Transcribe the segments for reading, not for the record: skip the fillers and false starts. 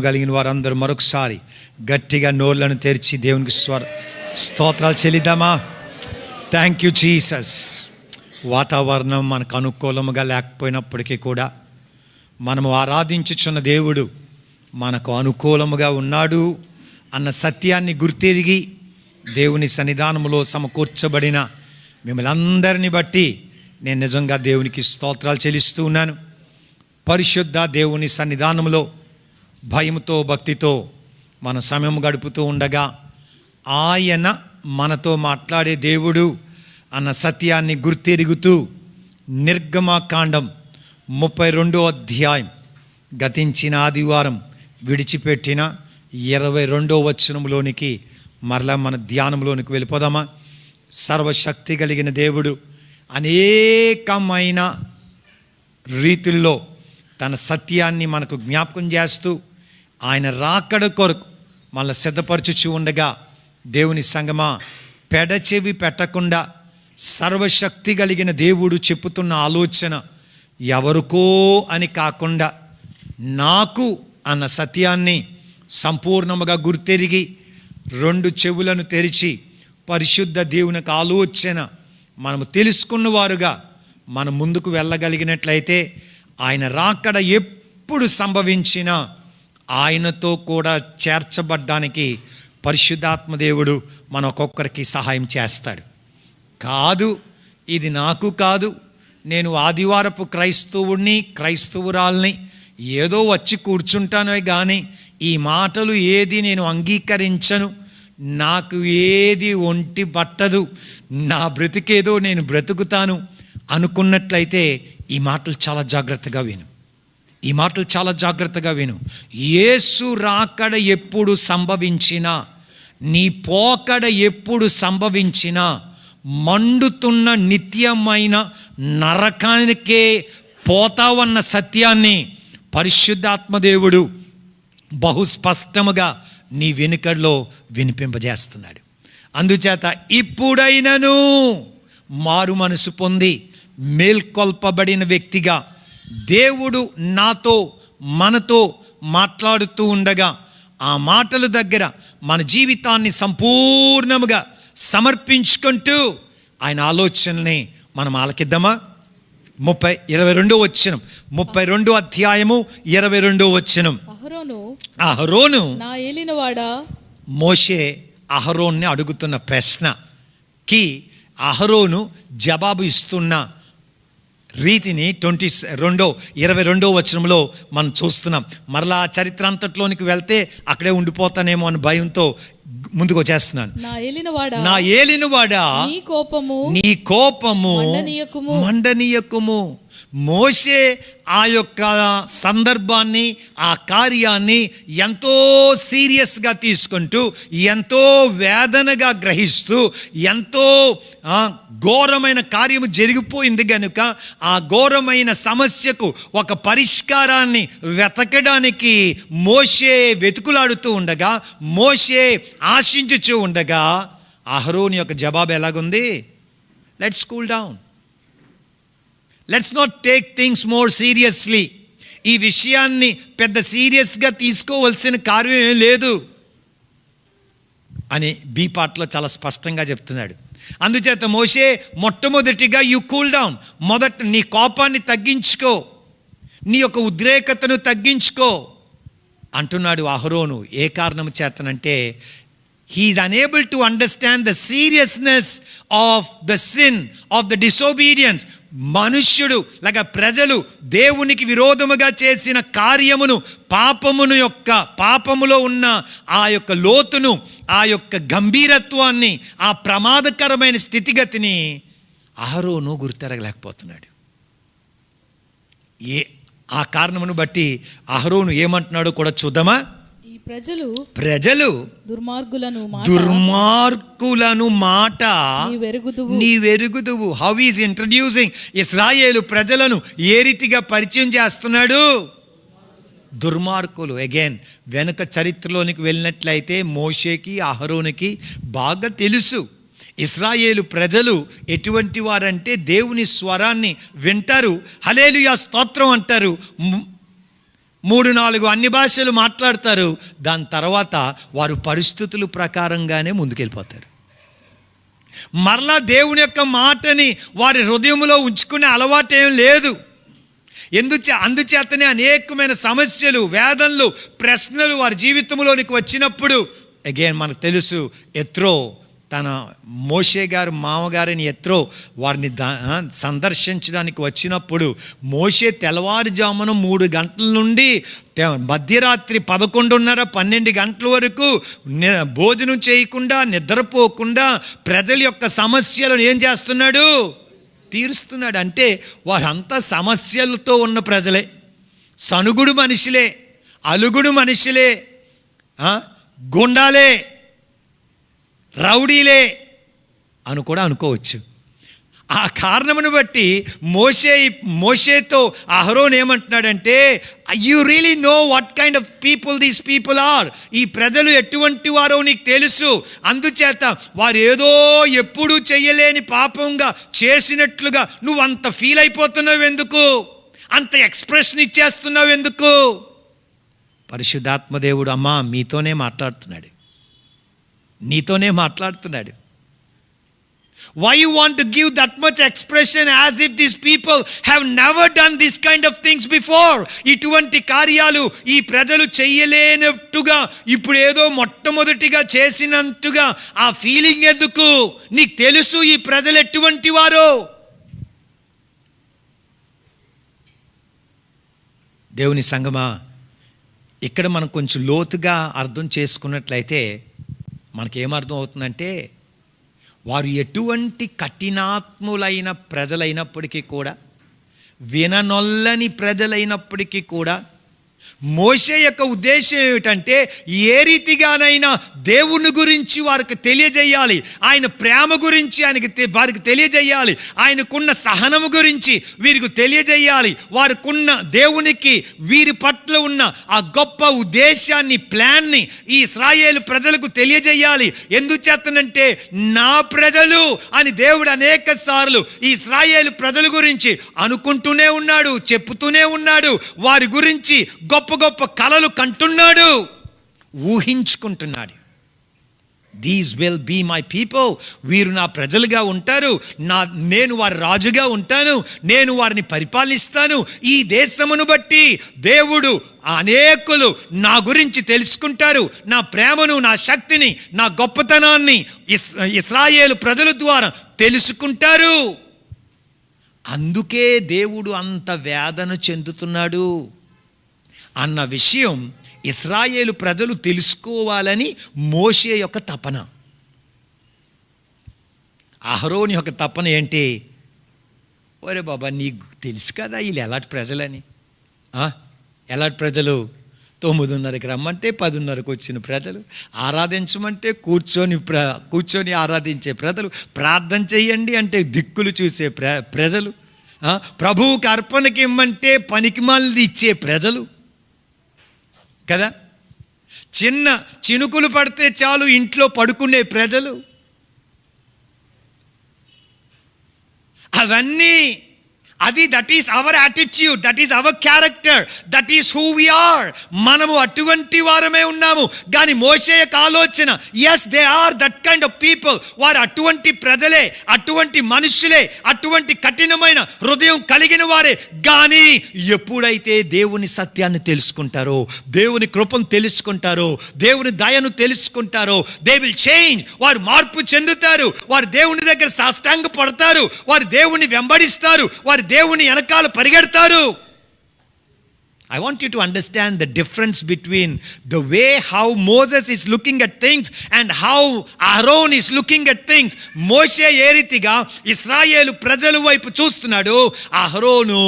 స్వరము కలిగిన వారందరూ మరొకసారి గట్టిగా నోళ్ళను తెరిచి దేవునికి స్తోత్రాలు చెల్లిద్దామా? Thank you Jesus. వాతావరణం మనకు అనుకూలముగా లేకపోయినప్పటికీ కూడా మనము ఆరాధించుచున్న దేవుడు మనకు అనుకూలముగా ఉన్నాడు అన్న సత్యాన్ని గుర్తెరిగి దేవుని సన్నిధానంలో సమకూర్చబడిన మిమ్మల్ని అందరిని బట్టి నేను నిజంగా దేవునికి స్తోత్రాలు చెల్లిస్తూ ఉన్నాను. పరిశుద్ధ దేవుని సన్నిధానంలో భయంతో భక్తితో మన సమయం గడుపుతూ ఉండగా ఆయన మనతో మాట్లాడే దేవుడు అన్న సత్యాన్ని గుర్తెరుగుతూ నిర్గమకాండం 32వ అధ్యాయం గతించిన ఆదివారం విడిచిపెట్టిన 22వ వచనంలోనికి మరలా మన ధ్యానంలోనికి వెళ్ళిపోదామా? సర్వశక్తి కలిగిన దేవుడు అనేకమైన రీతుల్లో తన సత్యాన్ని మనకు జ్ఞాపకం చేస్తూ ఆయన రాకడ కొరకు మనల్ని సిద్ధపరచుచూ ఉండగా దేవుని సంగమా, పెడచెవి పెట్టకుండా సర్వశక్తి కలిగిన దేవుడు చెప్పుతున్న ఆలోచన ఎవరికో అని కాకుండా నాకు అన్న సత్యాన్ని సంపూర్ణముగా గుర్తెరిగి 2 చెవులను తెరిచి పరిశుద్ధ దేవునికి ఆలోచన మనము తెలుసుకున్నవారుగా మనం ముందుకు వెళ్ళగలిగినట్లయితే ఆయన రాకడ ఎప్పుడు సంభవించినా ఆయనతో కూడా చేర్చబడ్డానికి పరిశుద్ధాత్మ దేవుడు మన ఒక్కొక్కరికి సహాయం చేస్తాడు. కాదు, ఇది నాకు కాదు, నేను ఆదివారపు క్రైస్తవుడిని క్రైస్తవురాల్ని ఏదో వచ్చి కూర్చుంటానో కానీ ఈ మాటలు ఏది నేను అంగీకరించను, నాకు ఏది ఒంటి పట్టదు, నా బ్రతికేదో నేను బ్రతుకుతాను అనుకున్నట్లయితే ఈ మాటలు చాలా జాగ్రత్తగా విను. ఈ మాటలు చాలా జాగ్రత్తగా విను. యేసు రాకడ ఎప్పుడు సంభవించినా, నీ పోకడ ఎప్పుడు సంభవించినా మండుతున్న నిత్యమైన నరకానికే పోతావన్న సత్యాన్ని పరిశుద్ధాత్మదేవుడు బహుస్పష్టముగా నీ వెనుకల్లో వినిపింపజేస్తున్నాడు. అందుచేత ఇప్పుడైనను మారు మనసు పొంది మేల్కొల్పబడిన వ్యక్తిగా దేవుడు నాతో మనతో మాట్లాడుతూ ఉండగా ఆ మాటల దగ్గర మన జీవితాన్ని సంపూర్ణముగా సమర్పించుకుంటూ ఆయన ఆలోచనల్ని మనం ఆలకిద్దామా? 22వ వచనం, 32వ అధ్యాయము 22వ వచనం. అహరోను నా ఏలినవాడా. మోషే అహరోన్ని అడుగుతున్న ప్రశ్నకి అహరోను జవాబు ఇస్తున్న రీతిని 22వ వచనంలో మనం చూస్తున్నాం. మరలా చరిత్ర అంతట్లోనికి వెళ్తే అక్కడే ఉండిపోతానేమో అని భయంతో ముందుకు వచ్చేస్తున్నాను. నా ఏలినవాడా, నీ కోపము మండనీయకుము. మోషే ఆ యొక్క సందర్భాన్ని, ఆ కార్యాన్ని ఎంతో సీరియస్గా తీసుకుంటూ, ఎంతో వేదనగా గ్రహిస్తూ, ఎంతో ఘోరమైన కార్యము జరిగిపోయింది కనుక ఆ ఘోరమైన సమస్యకు ఒక పరిష్కారాన్ని వెతకడానికి మోషే వెతుకులాడుతూ ఉండగా, మోషే ఆశించుచూ ఉండగా అహరోను యొక్క జవాబు ఎలాగుంది? Let's cool down, let's not take things more seriously. ఈ విషయాన్ని పెద్ద సీరియస్గా తీసుకోవలసిన కార్యం ఏం లేదు అని బి పార్ట్లో చాలా స్పష్టంగా చెప్తున్నాడు. అందుచేత మోషే మొట్టమొదటిగా యు కూల్ డౌన్, మొదట నీ కోపాన్ని తగ్గించుకో, నీ యొక్క ఉద్రేకతను తగ్గించుకో అంటున్నాడు అహరోను. ఏ కారణం చేతనంటే he is unable to understand the seriousness of the sin, of the disobedience. మనుష్యుడు లేక ప్రజలు దేవునికి విరోధముగా చేసిన కార్యమును, పాపములో ఉన్న ఆ యొక్క లోతును, ఆ యొక్క గంభీరత్వాన్ని, ఆ ప్రమాదకరమైన స్థితిగతిని అహరోను గుర్తెరగలేకపోతున్నాడు. ఆ కారణమును బట్టి అహరోను ఏమంటున్నాడో కూడా చూద్దామా? ప్రజలు దుర్మార్గులను మాట నీవెరుగుదువు. హౌ ఈజ్ ఇంట్రడ్యూసింగ్ ఇశ్రాయేలు ప్రజలను ఏ రీతిగా పరిచయం చేస్తున్నాడు? దుర్మార్గులు. అగైన్ వెనుక చరిత్రలోనికి వెళ్ళినట్లయితే మోషేకి అహరోనుకి బాగా తెలుసు ఇశ్రాయేలు ప్రజలు ఎటువంటి వారంటే దేవుని స్వరాన్ని వింటారు, హల్లెలూయా స్తోత్రం అంటారు, 3-4 అన్ని భాషలు మాట్లాడతారు. దాని తర్వాత వారు పరిస్థితుల ప్రకారంగానే ముందుకెళ్ళిపోతారు. మరలా దేవుని యొక్క మాటని వారి హృదయంలో ఉంచుకునే అలవాటేం లేదు. అందుచేతనే అనేకమైన సమస్యలు, వేదనలు, ప్రశ్నలు వారి జీవితంలోనికి వచ్చినప్పుడు అగైన్ మనకు తెలుసు, ఎత్రో తన మోషే గారు మామగారిని ఎత్రో వారిని సందర్శించడానికి వచ్చినప్పుడు మోషే తెల్లవారుజామున 3 గంటల నుండి మధ్యరాత్రి 11:30-12 గంటల వరకు భోజనం చేయకుండా, నిద్రపోకుండా ప్రజల యొక్క సమస్యలను ఏం చేస్తున్నాడు? తీరుస్తున్నాడు. అంటే వారంతా సమస్యలతో ఉన్న ప్రజలే, సనుగుడు మనుషులే, అలుగుడు మనుషులే, గుండాలే, రౌడీలే అని కూడా అనుకోవచ్చు. ఆ కారణమును బట్టి మోషేతో అహరోన్ ఏమంటున్నాడంటే, you really know what kind of people these people are. ఈ ప్రజలు ఎటువంటి వారో నీకు తెలుసు. అందుచేత వారు ఏదో ఎప్పుడూ చెయ్యలేని పాపంగా చేసినట్లుగా నువ్వు అంత ఫీల్ అయిపోతున్నావు ఎందుకు? అంత ఎక్స్ప్రెషన్ ఇచ్చేస్తున్నావు ఎందుకు? పరిశుద్ధాత్మదేవుడు అమ్మా మీతోనే మాట్లాడుతున్నాడు. Why you want to give that much expression as if these people have never done this kind of things before? ఇటువంటి కార్యాలు ఈ ప్రజలు చెయ్యలేనట్టుగా ఇప్పుడు ఏదో మొట్టమొదటిగా చేసినట్టుగా ఆ ఫీలింగ్ ఎందుకు? నీకు తెలుసు ఈ ప్రజలు ఎటువంటి వారో. దేవుని సంగమా, ఇక్కడ మనం కొంచెం లోతుగా అర్థం చేసుకున్నట్లయితే మనకేమర్థం అవుతుందంటే, వారు ఎటువంటి కఠినాత్ములైన ప్రజలైనప్పటికీ కూడా, విననొల్లని ప్రజలైనప్పటికీ కూడా, మోషే యొక్క ఉద్దేశం ఏమిటంటే ఏ రీతిగానైనా దేవుని గురించి వారికి తెలియజేయాలి, ఆయన ప్రేమ గురించి వారికి తెలియజేయాలి, ఆయనకున్న సహనము గురించి వీరికి తెలియజేయాలి, వారికున్న దేవునికి వీరి పట్ల ఉన్న ఆ గొప్ప ఉద్దేశాన్ని, ప్లాన్ని ఈ ఇశ్రాయేలు ప్రజలకు తెలియజేయాలి. ఎందుచేతనంటే నా ప్రజలు అని దేవుడు అనేక సార్లు ఈ ఇశ్రాయేలు ప్రజల గురించి అనుకుంటూనే ఉన్నాడు, చెప్పుతూనే ఉన్నాడు. వారి గురించి గొప్ప గొప్ప కలలు కంటున్నాడు, ఊహించుకుంటున్నాడు. These will be my people, వీరు నా ప్రజలుగా ఉంటారు, నేను వారి రాజుగా ఉంటాను, నేను వారిని పరిపాలిస్తాను. ఈ దేశమును బట్టి దేవుడు అనేకులు నా గురించి తెలుసుకుంటారు, నా ప్రేమను, నా శక్తిని, నా గొప్పతనాన్ని ఇశ్రాయేలు ప్రజల ద్వారా తెలుసుకుంటారు. అందుకే దేవుడు అంత వేదన చెందుతున్నాడు అన్న విషయం ఇశ్రాయేలు ప్రజలు తెలుసుకోవాలని మోషే యొక్క తపన. అహరోని యొక్క తపన ఏంటి? ఒరే బాబా, నీకు తెలుసు కదా వీళ్ళు ఎలాంటి ప్రజలని. ఎలాంటి ప్రజలు? 9:30కి రమ్మంటే 10:30కి వచ్చిన ప్రజలు, ఆరాధించమంటే కూర్చొని ఆరాధించే ప్రజలు, ప్రార్థన చెయ్యండి అంటే దిక్కులు చూసే ప్రజలు, ప్రభువుకి అర్పణకి ఇమ్మంటే పనికిమాలిది ఇచ్చే ప్రజలు కదా. చిన్న చినుకులు పడితే చాలు ఇంట్లో పడుకునే ప్రజలు. అవన్నీ that is our attitude, that is our character, that is who we are. మనము అటువంటి వారమే ఉన్నాము. కానీ మోషే యొక్క ఆలోచన, yes they are that kind of people. వారు అటువంటి ప్రజలే, అటువంటి మనుషులే, అటువంటి కఠినమైన హృదయం కలిగిన వారే. కానీ ఎప్పుడైతే దేవుని సత్యాన్ని తెలుసుకుంటారో, దేవుని కృపను తెలుసుకుంటారో, దేవుని దయను తెలుసుకుంటారో, దే విల్ చేంజ్. వారు మార్పు చెందుతారు, వారు దేవుని దగ్గర సాష్టాంగ పడతారు, వారు దేవుని వెంబడిస్తారు, వారు దేవుని వెనకాల పరిగెడతారు. I want you to understand the difference between the way how Moses is looking at things and how Aaron is looking at things. మోషే ఏ రీతిగా ఇశ్రాయేలు ప్రజల వైపు చూస్తున్నాడు, అహరోను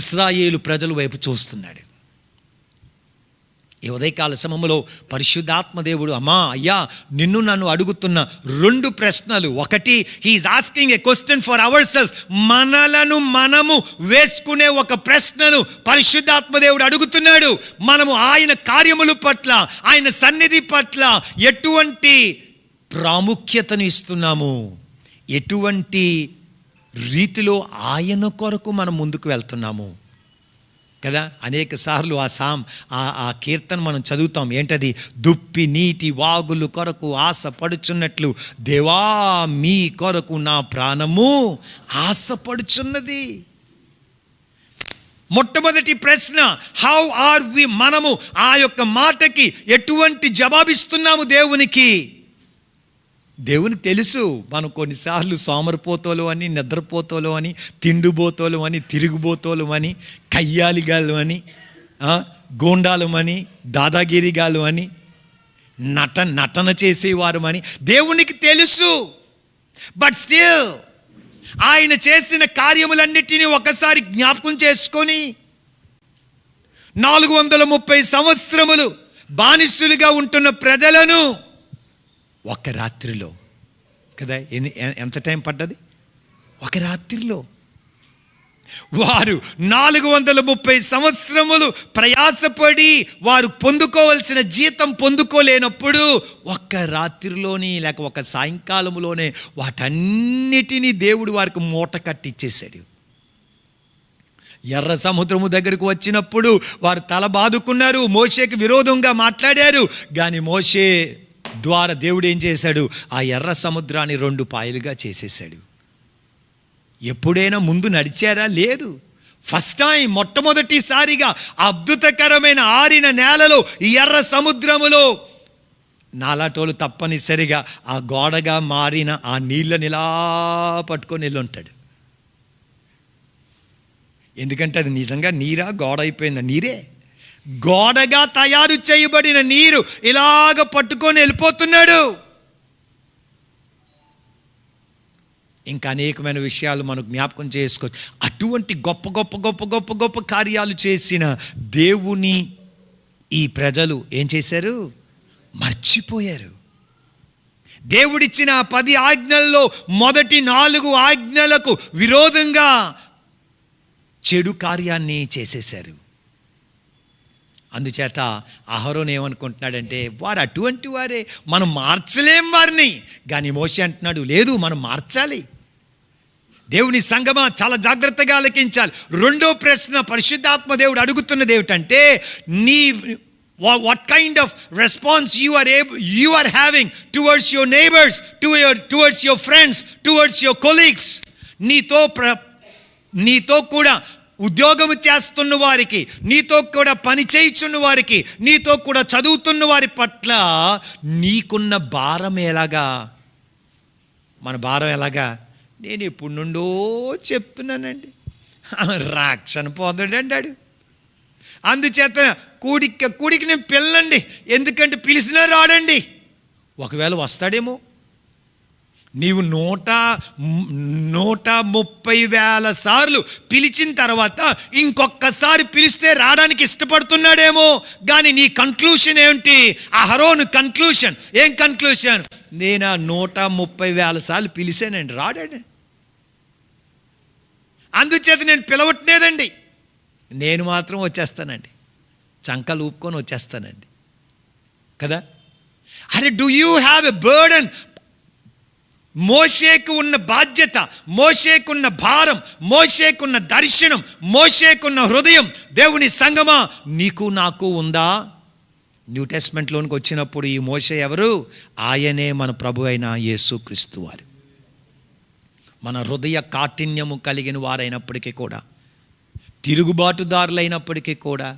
ఇశ్రాయేలు ప్రజల వైపు చూస్తున్నాడు. ఈ ఉదయకాల సమయంలో పరిశుద్ధాత్మదేవుడు అయ్యా నిన్ను నన్ను అడుగుతున్న 2 ప్రశ్నలు. ఒకటి, he is asking a question for our selves. మనలను మనము వేసుకునే ఒక ప్రశ్నను పరిశుద్ధాత్మదేవుడు అడుగుతున్నాడు. మనము ఆయన కార్యముల పట్ల, ఆయన సన్నిధి పట్ల ఎటువంటి ప్రాముఖ్యతను ఇస్తున్నాము, ఎటువంటి రీతిలో ఆయన కొరకు మనం ముందుకు వెళ్తున్నాము. కదా. అనేక సార్లు ఆ కీర్తన మనం చదువుతాం. ఏంటది? దుప్పి నీటి వాగులు కొరకు ఆశపడుచున్నట్లు దేవా మీ కొరకు నా ప్రాణము ఆశపడుచున్నది. మొట్టమొదటి ప్రశ్న, హౌ ఆర్ వి? మనము ఆ యొక్క మాటకి ఎటువంటి జవాబిస్తున్నాము దేవునికి? దేవునికి తెలుసు మనం కొన్నిసార్లు సోమరిపోతోలు అని, నిద్రపోతోలు అని, తిండిపోతోలు అని, తిరుగుబోతోలు అని, కయ్యాలిగాలు అని, గోండాలు అని, దాదాగిరిగాలు అని, నటన చేసేవారు అని దేవునికి తెలుసు. బట్ స్టిల్ ఆయన చేసిన కార్యములన్నిటినీ ఒకసారి జ్ఞాపకం చేసుకొని 430 సంవత్సరములు బానిసులుగా ఉంటున్న ప్రజలను ఒక రాత్రిలో కదా, ఎంత టైం పడ్డది? ఒక రాత్రిలో వారు 430 సంవత్సరములు ప్రయాసపడి వారు పొందుకోవలసిన జీతం పొందుకోలేనప్పుడు ఒక్క రాత్రిలోని లేక ఒక సాయంకాలంలోనే వాటన్నిటినీ దేవుడు వారికి మూట కట్టిచ్చేశాడు. ఎర్ర సముద్రము దగ్గరకు వచ్చినప్పుడు వారు తల బాదుకున్నారు, మోషేకి విరోధంగా మాట్లాడారు. కానీ మోషే ద్వారా దేవుడు ఏం చేశాడు? ఆ ఎర్ర సముద్రాన్ని 2 పాయలుగా చేసేశాడు. ఎప్పుడైనా ముందు నడిచారా? లేదు. ఫస్ట్ టైం, మొట్టమొదటిసారిగా అద్భుతకరమైన ఆరిన నేలలో ఈ ఎర్ర సముద్రములో నాలాటోలు తప్పనిసరిగా ఆ గోడగా మారిన ఆ నీళ్ళని ఇలా పట్టుకొని వెళ్ళి ఉంటాడు. ఎందుకంటే అది నిజంగా నీరా, గోడ అయిపోయిందా? నీరే. గోడగా తయారు చేయబడిన నీరు ఇలాగ పట్టుకొని వెళ్ళిపోతున్నాడు. ఇంకా అనేకమైన విషయాలు మనకు జ్ఞాపకం చేసుకోవచ్చు. అటువంటి గొప్ప గొప్ప గొప్ప గొప్ప గొప్ప కార్యాలు చేసిన దేవుని ఈ ప్రజలు ఏం చేశారు? మర్చిపోయారు. దేవుడిచ్చిన 10 ఆజ్ఞల్లో మొదటి 4 ఆజ్ఞలకు విరోధంగా చెడు కార్యాన్ని చేసేశారు. అందుచేత అహరోను ఏమనుకుంటున్నాడంటే, వారు అటువంటి వారే, మనం మార్చలేం వారిని. కానీ మోషే అంటున్నాడు, లేదు, మనం మార్చాలి. దేవుని సంగమా చాలా జాగ్రత్తగా ఆలకించాలి. 2వ ప్రశ్న పరిశుద్ధాత్మ దేవుడు అడుగుతున్నది ఏమిటంటే, what kind of response you are having towards your neighbors, towards your friends, towards your colleagues. నీతో కూడా ఉద్యోగము చేస్తున్న వారికి, నీతో కూడా పని చేయుచున్న వారికి, నీతో కూడా చదువుతున్న వారి పట్ల నీకున్న భారం ఎలాగా? మన భారం ఎలాగా? నేను ఎప్పుడు నుండో చెప్తున్నానండి, రక్షణ పొందడంటాడు. అందుచేత కూడికి నేను పిల్లండి, ఎందుకంటే పిలిచినా రాడండి. ఒకవేళ వస్తాడేమో. నీవు 130,000 సార్లు పిలిచిన తర్వాత ఇంకొకసారి పిలిస్తే రావడానికి ఇష్టపడుతున్నాడేమో. కానీ నీ కన్క్లూషన్ ఏమిటి? అహరోను కన్క్లూషన్ ఏం కన్క్లూషన్? నేను 130,000 సార్లు పిలిచానండి, రాడండి. అందుచేత నేను పిలవట్లేదండి, నేను మాత్రం వచ్చేస్తానండి, చంకలు ఊపుకొని వచ్చేస్తానండి కదా. అరే, do you have a burden? మోషేకు ఉన్న బాధ్యత, మోషేకున్న భారం, మోషేకున్న దర్శనం, మోషేకున్న హృదయం దేవుని సంగమా నీకు నాకు ఉందా? న్యూ టెస్ట్మెంట్లోనికి వచ్చినప్పుడు ఈ మోషే ఎవరు? ఆయనే మన ప్రభు అయిన యేసుక్రీస్తు వారు. మన హృదయ కాఠిన్యము కలిగిన వారైనప్పటికీ కూడా, తిరుగుబాటుదారులైనప్పటికీ కూడా,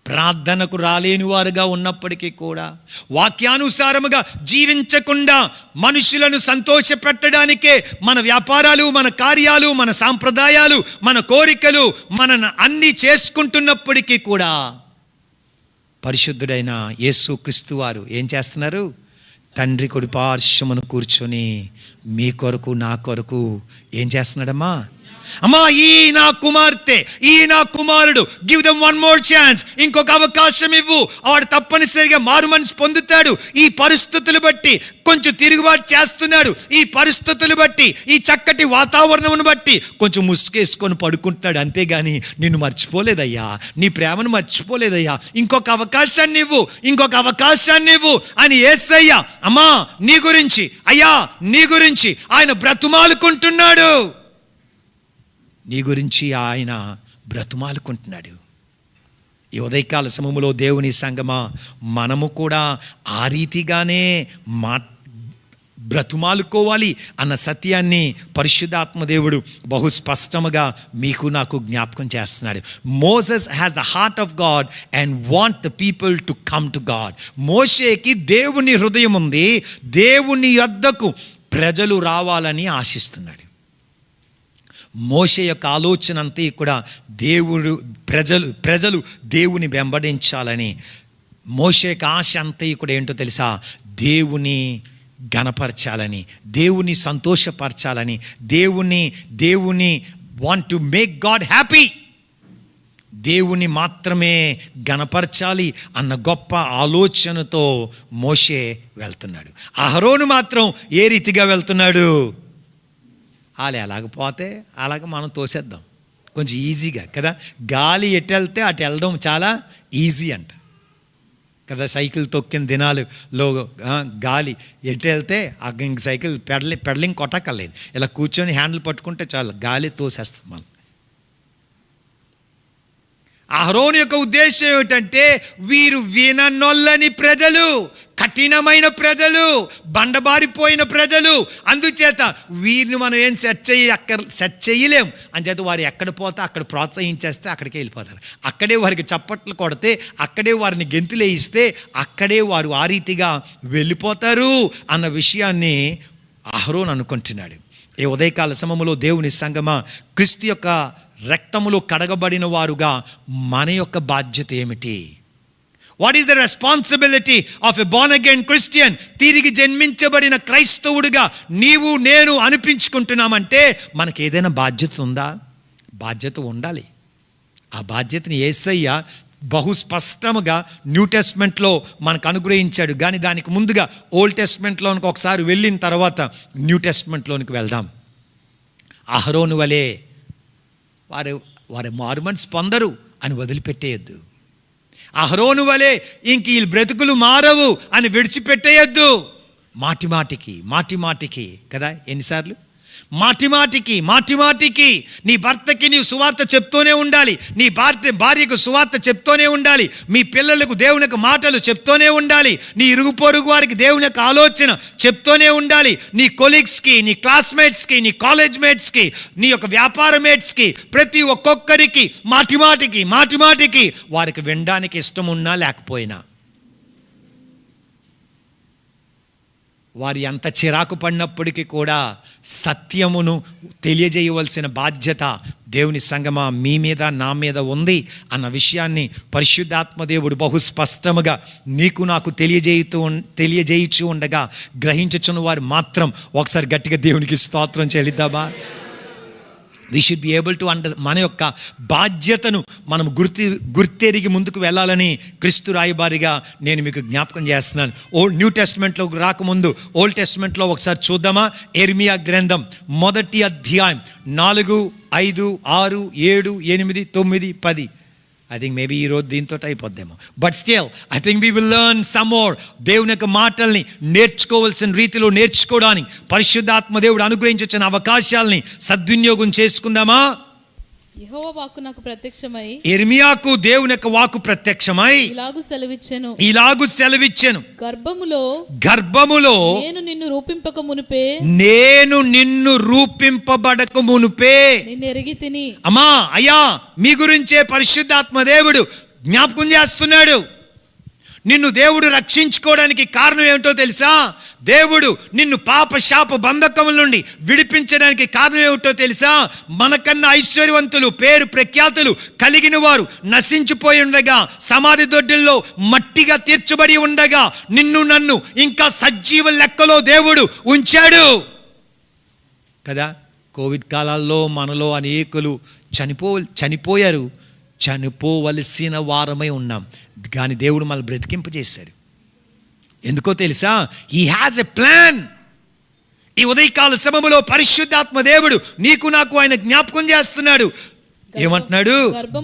ప్రార్థనకు రాలేని వారుగా ఉన్నప్పటికీ కూడా, వాక్యానుసారముగా జీవించకుండా మనుషులను సంతోషపెట్టడానికే మన వ్యాపారాలు, మన కార్యాలు, మన సాంప్రదాయాలు, మన కోరికలు, మన అన్నీ చేసుకుంటున్నప్పటికీ కూడా పరిశుద్ధుడైన యేసుక్రీస్తు వారు ఏం చేస్తున్నారు? తండ్రి కుడి పార్శ్వమున కూర్చొని మీ కొరకు నా కొరకు ఏం చేస్తున్నాడమ్మా? అమ్మా, ఈ నా కుమార్తె, ఈ నా కుమారుడు, give them one more chance, ఇంకొక అవకాశం ఇవ్వు, వాడు తప్పనిసరిగా మారు మనసు పొందుతాడు. ఈ పరిస్థితులు బట్టి కొంచెం తిరుగుబాటు చేస్తున్నాడు, ఈ పరిస్థితులు బట్టి, ఈ చక్కటి వాతావరణమును బట్టి కొంచెం ముసుగేసుకొని పడుకుంటున్నాడు, అంతేగాని నిన్ను మర్చిపోలేదయ్యా, నీ ప్రేమను మర్చిపోలేదయ్యా, ఇంకొక అవకాశాన్ని ఇవ్వు, ఇంకొక అవకాశాన్ని ఇవ్వు అని యేసయ్య అమ్మా నీ గురించి, అయ్యా నీ గురించి ఆయన బ్రతుమాలుకుంటున్నాడు. నీ గురించి ఆయన బ్రతుమాలుకుంటున్నాడు. ఈ ఉదయకాల సమయంలో దేవుని సంగమా, మనము కూడా ఆ రీతిగానే బ్రతుమాలుకోవాలి అన్న సత్యాన్ని పరిశుద్ధాత్మ దేవుడు బహు స్పష్టముగా మీకు నాకు జ్ఞాపకం చేస్తున్నాడు. Moses has the heart of God and want the people to come to God. మోషేకి దేవుని హృదయం ఉంది, దేవుని యొద్దకు ప్రజలు రావాలని ఆశిస్తున్నాడు. మోషే యొక్క ఆలోచన అంతా కూడా ప్రజలు దేవుని వెంబడించాలని. మోషే యొక్క ఆశ అంతా కూడా ఏంటో తెలుసా? దేవుని ఘనపరచాలని, దేవుని సంతోషపరచాలని, దేవుని want to make God happy, దేవుని మాత్రమే ఘనపరచాలి అన్న గొప్ప ఆలోచనతో మోషే వెళ్తున్నాడు. అహరోను మాత్రం ఏ రీతిగా వెళ్తున్నాడు? వాళ్ళు ఎలాగపోతే అలాగ మనం తోసేద్దాం, కొంచెం ఈజీగా కదా. గాలి ఎటు వెళ్తే అటు వెళ్ళడం చాలా ఈజీ అంట కదా. సైకిల్ తొక్కిన దినాలలో గాలి ఎటు వెళ్తే ఇంక సైకిల్ పెడలింగ్ కొట్టక్కర్లేదు, ఇలా కూర్చొని హ్యాండిల్ పట్టుకుంటే చాలు, గాలి తోసేస్తుంది మనం. అహరోను యొక్క ఉద్దేశం ఏమిటంటే, వీరు విననొల్లని ప్రజలు, కఠినమైన ప్రజలు, బండబారిపోయిన ప్రజలు. అందుచేత వీరిని మనం ఏం సెట్ చేయలేం. అంచేత వారు ఎక్కడ పోతే అక్కడ ప్రోత్సహించేస్తే అక్కడికే వెళ్ళిపోతారు. అక్కడే వారికి చప్పట్లు కొడితే, అక్కడే వారిని గెంతులేయిస్తే అక్కడే వారు ఆ రీతిగా వెళ్ళిపోతారు అన్న విషయాన్ని అహరోను అనుకుంటున్నాడు. ఈ ఉదయకాల సమయంలో దేవుని సంగమా, క్రీస్తు యొక్క రక్తములో కడగబడిన వారుగా మన యొక్క బాధ్యత ఏమిటి? What is the responsibility of a Born again Christian? తిరిగి జన్మించబడిన క్రైస్తవుడిగా నీవు నేను అనిపించుకుంటున్నామంటే మనకి ఏదైనా బాధ్యత ఉందా? బాధ్యత ఉండాలి. ఆ బాధ్యతని యేసయ్య బహు స్పష్టముగా న్యూ టెస్ట్మెంట్లో మనకు అనుగ్రహించాడు. కానీ దానికి ముందుగా ఓల్డ్ టెస్ట్మెంట్లోనికి ఒకసారి వెళ్ళిన తర్వాత న్యూ టెస్ట్మెంట్లోనికి వెళ్దాం. అహరోను వలె వారి మారుమనసు పొందరు అని వదిలిపెట్టేయద్దు. అహరోను వలె ఇంక ఈ బ్రతుకులు మారవు అని విడిచిపెట్టేయద్దు. మాటిమాటికి కదా, ఎన్నిసార్లు మాటిమాటికి నీ భర్తకి నీవు సువార్త చెప్తూనే ఉండాలి, నీ భార్యకు సువార్త చెప్తూనే ఉండాలి, మీ పిల్లలకు దేవుని యొక్క మాటలు చెప్తూనే ఉండాలి, నీ ఇరుగు పొరుగు వారికి దేవుని యొక్క ఆలోచన చెప్తూనే ఉండాలి, నీ కొలీగ్స్కి, నీ క్లాస్మేట్స్కి, నీ కాలేజ్ మేట్స్కి, నీ యొక్క వ్యాపార మేట్స్కి, ప్రతి ఒక్కొక్కరికి మాటిమాటికి వారికి వినడానికి ఇష్టం ఉన్నా లేకపోయినా, వారి ఎంత చిరాకు పడినప్పటికీ కూడా సత్యమును తెలియజేయవలసిన బాధ్యత దేవుని సంగమా మీ మీద నా మీద ఉంది అన్న విషయాన్ని పరిశుద్ధాత్మ దేవుడు బహు స్పష్టముగా నీకు నాకు తెలియజేయుచు ఉండగా గ్రహించుచున్న వారు మాత్రం ఒకసారి గట్టిగా దేవునికి స్తోత్రం చెల్లిద్దామా? We should be able to మన యొక్క బాధ్యతను మనం గుర్తెరిగి ముందుకు వెళ్ళాలని క్రీస్తు రాయబారిగా నేను మీకు జ్ఞాపకం చేస్తున్నాను. న్యూ టెస్ట్మెంట్లో రాకముందు ఓల్డ్ టెస్ట్మెంట్లో ఒకసారి చూద్దామా? యెర్మియా గ్రంథం 1వ అధ్యాయం 4, 5, 6, 7, 8, 9, 10. ఐ థింక్ మేబీ ఈరోజు దీంతో అయిపోద్దేమో, but still I think we will learn some more. దేవుని యొక్క మాటల్ని నేర్చుకోవాల్సిన రీతిలో నేర్చుకోవడానికి పరిశుద్ధాత్మ దేవుడు అనుగ్రహించిన అవకాశాలని సద్వినియోగం చేసుకుందామా? యెహోవా వాక్కు నాకు ప్రత్యక్షమై, యెర్మియాకు దేవుని యొక్క వాక్కు ప్రత్యక్షమై ఇలాగు సెలవిచ్చెను, గర్భములో నేను నిన్ను రూపింపబడక మునుపే నిన్ను ఎరిగి తిని. అమ్మా అయ్యా, మీ గురించే పరిశుద్ధాత్మ దేవుడు జ్ఞాపకం చేస్తున్నాడు. నిన్ను దేవుడు రక్షించుకోవడానికి కారణం ఏమిటో తెలుసా? దేవుడు నిన్ను పాప శాప బంధకముల నుండి విడిపించడానికి కారణం ఏమిటో తెలుసా? మనకన్నా ఐశ్వర్యవంతులు, పేరు ప్రఖ్యాతులు కలిగిన వారు నశించిపోయి ఉండగా, సమాధి దొడ్డిల్లో మట్టిగా తీర్చబడి ఉండగా, నిన్ను నన్ను ఇంకా సజీవ లెక్కలో దేవుడు ఉంచాడు కదా. కోవిడ్ కాలాల్లో మనలో అనేకులు చనిపోయారు. చనిపోవలసిన వారమై ఉన్నాం, కానీ దేవుడు మనల్ని బ్రతికింపజేశాడు. ఎందుకో తెలుసా? He has a plan. ఈ ఉదయకాల సమయంలో పరిశుద్ధాత్మ దేవుడు నీకు నాకు ఆయన జ్ఞాపకం చేస్తున్నాడు. ఏమంటున్నాడు?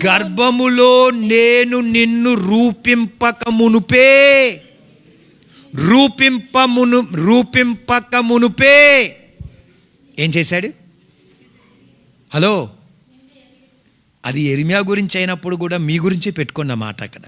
గర్భములో నేను నిన్ను రూపింపక మునుపే ఏం చేశాడు? హలో, అది యెరెమయా గురించి అయినప్పుడు కూడా మీ గురించే పెట్టుకున్న మాట అక్కడ.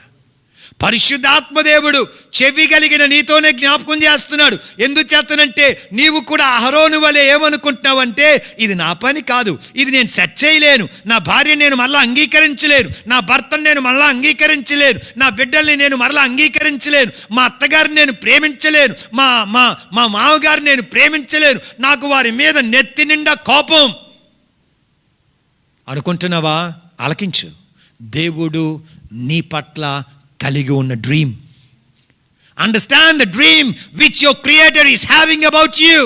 పరిశుద్ధాత్మదేవుడు చెవి కలిగిన నీతోనే జ్ఞాపకం చేస్తున్నాడు. ఎందుచేతనంటే నీవు కూడా అహరోను వలె ఏమనుకుంటున్నావంటే, ఇది నా పని కాదు, ఇది నేను సెట్ చేయలేను, నా భార్యను నేను మరలా అంగీకరించలేను, నా భర్తను నేను మరలా అంగీకరించలేను, నా బిడ్డల్ని నేను మరలా అంగీకరించలేను, మా అత్తగారిని నేను ప్రేమించలేను, మా మా మా మామగారిని నేను ప్రేమించలేను, నాకు వారి మీద నెత్తి నిండా కోపం అనుకుంటున్నావా? ఆలకించు. దేవుడు నీ పట్ల కలిగి ఉన్న dream. Understand the dream which your creator is having about you.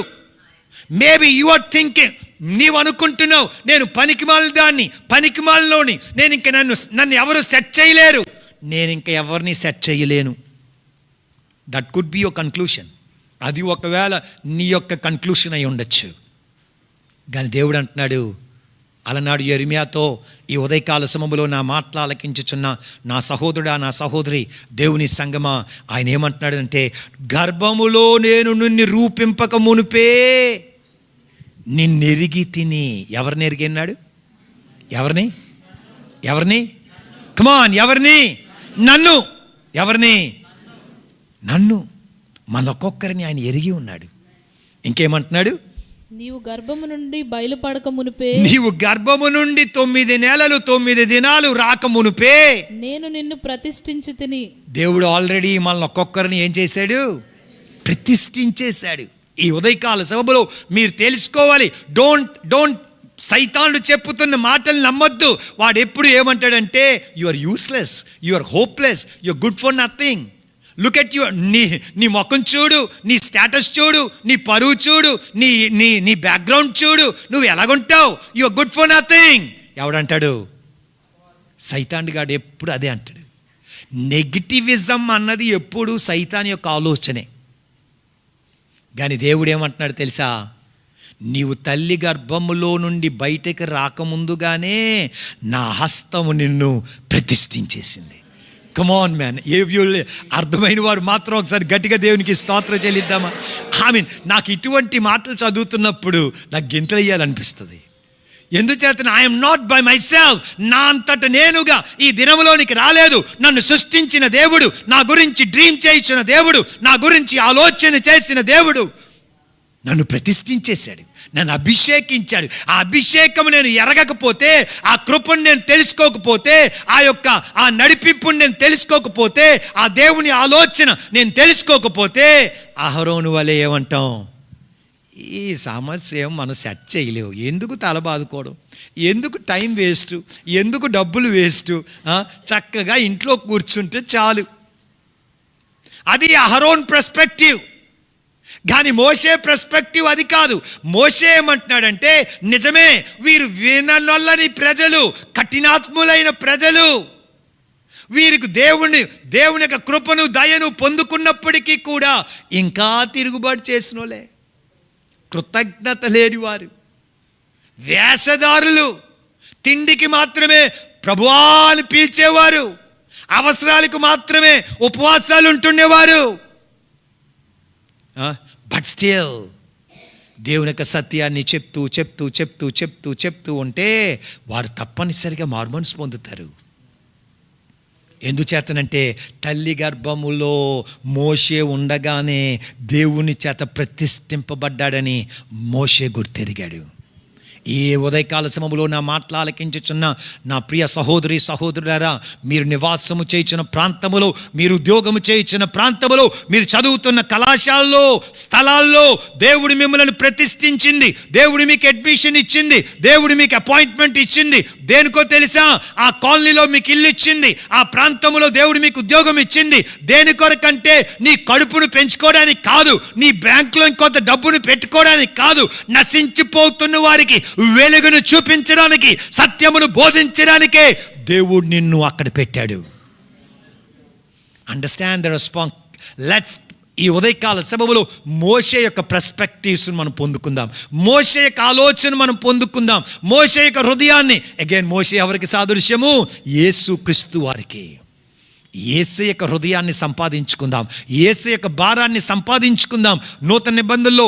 Maybe you are thinking, నీవు అనుకుంటున్నావు నేను పనికిమాలిన దాన్ని, పనికిమాలినోని, నేను ఇంక నన్ను ఎవరు సెట్ చేయలేరు, నేను ఇంక ఎవరిని సెట్ చేయలేను. That could be your conclusion. అది ఒకవేళ నీ యొక్క కన్క్లూషన్ అయి ఉండొచ్చు. కానీ దేవుడు అంటున్నాడు, అలనాడు యెరెమయాతో ఈ ఉదయకాల సమయంలో నా మాటలు ఆలకించుచున్న నా సహోదరుడా, నా సహోదరి, దేవుని సంగమా, ఆయన ఏమంటున్నాడు అంటే, గర్భములో నేను నిన్ను రూపింపక మునుపే నిన్నెరిగి తిని. ఎవరిని ఎరిగి అన్నాడు? ఎవరిని? ఎవరిని? కమాన్, ఎవరిని? నన్ను. ఎవరిని? నన్ను. మనొక్కొక్కరిని ఆయన ఎరిగి ఉన్నాడు. ఇంకేమంటున్నాడు? నీవు గర్భము నుండి బయలుపడక మునుపే, నీవు గర్భము నుండి 9 నెలలు 9 దినాలు రాక మునుపే నేను నిన్ను ప్రతిష్ఠించి తిని. దేవుడు ఆల్రెడీ మనల్ని ఒక్కొక్కరిని ఏం చేశాడు? ప్రతిష్ఠించేశాడు. ఈ ఉదయకాల సభలో మీరు తెలుసుకోవాలి, డోంట్ సైతానుడు చెప్పుతున్న మాటలు నమ్మొద్దు. వాడు ఎప్పుడు ఏమంటాడంటే, you are useless, you are hopeless, you are good for nothing. Look at you, నీ ముఖం చూడు, నీ స్టేటస్ చూడు, నీ పరువు చూడు, నీ బ్యాక్గ్రౌండ్ చూడు, నువ్వు ఎలాగుంటావు, you are good for nothing. ఎవడంటాడు? సైతాన్ గాడు ఎప్పుడు అదే అంటాడు. నెగిటివిజం అన్నది ఎప్పుడు సైతాన్ యొక్క ఆలోచనే. కానీ దేవుడు ఏమంటున్నాడు తెలుసా? నీవు తల్లి గర్భములో నుండి బయటకు రాకముందుగానే నా హస్తము నిన్ను ప్రతిష్ఠించేసింది. కమాన్ మ్యాన్, అర్థమైన వారు మాత్రం ఒకసారి గట్టిగా దేవునికి స్తోత్రం చెల్లిద్దామా? నాకు ఇటువంటి మాటలు చదువుతున్నప్పుడు నాకు గింతలు వేయాలనిపిస్తుంది. ఎందుచేత I'm not by my self, నా అంతట నేనుగా ఈ దినములోనికి రాలేదు. నన్ను సృష్టించిన దేవుడు, నా గురించి డ్రీమ్ చేయించిన దేవుడు, నా గురించి ఆలోచన చేసిన దేవుడు నన్ను ప్రతిష్ఠించేశాడు, నన్ను అభిషేకించాడు. ఆ అభిషేకం నేను ఎరగకపోతే, ఆ కృపను నేను తెలుసుకోకపోతే, ఆ నడిపింపుని నేను తెలుసుకోకపోతే, ఆ దేవుని ఆలోచన నేను తెలుసుకోకపోతే, అహరోను వలె ఏమంటాం? ఈ సమస్య మనం సెట్ చేయలేవు, ఎందుకు తల బాదుకోవడం, ఎందుకు టైం వేస్ట్, ఎందుకు డబ్బులు వేస్ట్, చక్కగా ఇంట్లో కూర్చుంటే చాలు. అది అహరోన్ పర్స్పెక్టివ్. కానీ మోషే పర్స్పెక్టివ్ అది కాదు. మోషే ఏమంటున్నాడంటే, నిజమే వీరు విననొల్లని ప్రజలు, కఠినాత్ములైన ప్రజలు, వీరికి దేవుని యొక్క కృపను దయను పొందుకున్నప్పటికీ కూడా ఇంకా తిరుగుబాటు చేసినోలే, కృతజ్ఞత లేనివారు, వేషధారులు, తిండికి మాత్రమే ప్రభువా అని పీల్చేవారు, అవసరాలకు మాత్రమే ఉపవాసాలు ఉంటుండేవారు. బట్ స్టిల్ దేవుని యొక్క సత్యాన్ని చెప్తూ చెప్తూ చెప్తూ చెప్తూ చెప్తూ ఉంటే వారు తప్పనిసరిగా మారుమనసు పొందుతారు. ఎందుచేతనంటే తల్లి గర్భములో మోషే ఉండగానే దేవుని చేత ప్రతిష్ఠింపబడ్డాడని మోషే గుర్తెరిగాడు. ఈ ఉదయకాల సమయంలో నా మాటలు ఆలకించుచున్న నా ప్రియ సహోదరి సహోదరులారా, మీరు నివాసము చేయించిన ప్రాంతములో, మీరు ఉద్యోగము చేయించిన ప్రాంతములో, మీరు చదువుతున్న కళాశాలలో, స్థలాల్లో దేవుడు మిమ్మల్ని ప్రతిష్ఠించింది, దేవుడు మీకు అడ్మిషన్ ఇచ్చింది, దేవుడు మీకు అపాయింట్మెంట్ ఇచ్చింది. దేనికో తెలుసా? ఆ కాలనీలో మీకు ఇల్లు ఇచ్చింది, ఆ ప్రాంతంలో దేవుడు మీకు ఉద్యోగం ఇచ్చింది. దేని కొరకంటే నీ కడుపును పెంచుకోవడానికి కాదు, నీ బ్యాంకులో ఇంకొంత డబ్బును పెట్టుకోవడానికి కాదు, నశించిపోతున్న వారికి వెలుగును చూపించడానికి, సత్యమును బోధించడానికే దేవుడు నిన్ను అక్కడ పెట్టాడు. Understand the response. లెట్స్ ఈ ఉదయకాల సభలో మోషే యొక్క పర్స్పెక్టివ్స్ మనం పొందుకుందాం, మోషే యొక్క ఆలోచన మనం పొందుకుందాం, మోషే యొక్క హృదయాన్ని. అగైన్ మోషే ఎవరికి సాదృశ్యము? యేసుక్రీస్తు వారికి. యేసు యొక్క హృదయాన్ని సంపాదించుకుందాం, యేసు యొక్క భారాన్ని సంపాదించుకుందాం. నూతన నిబంధనలో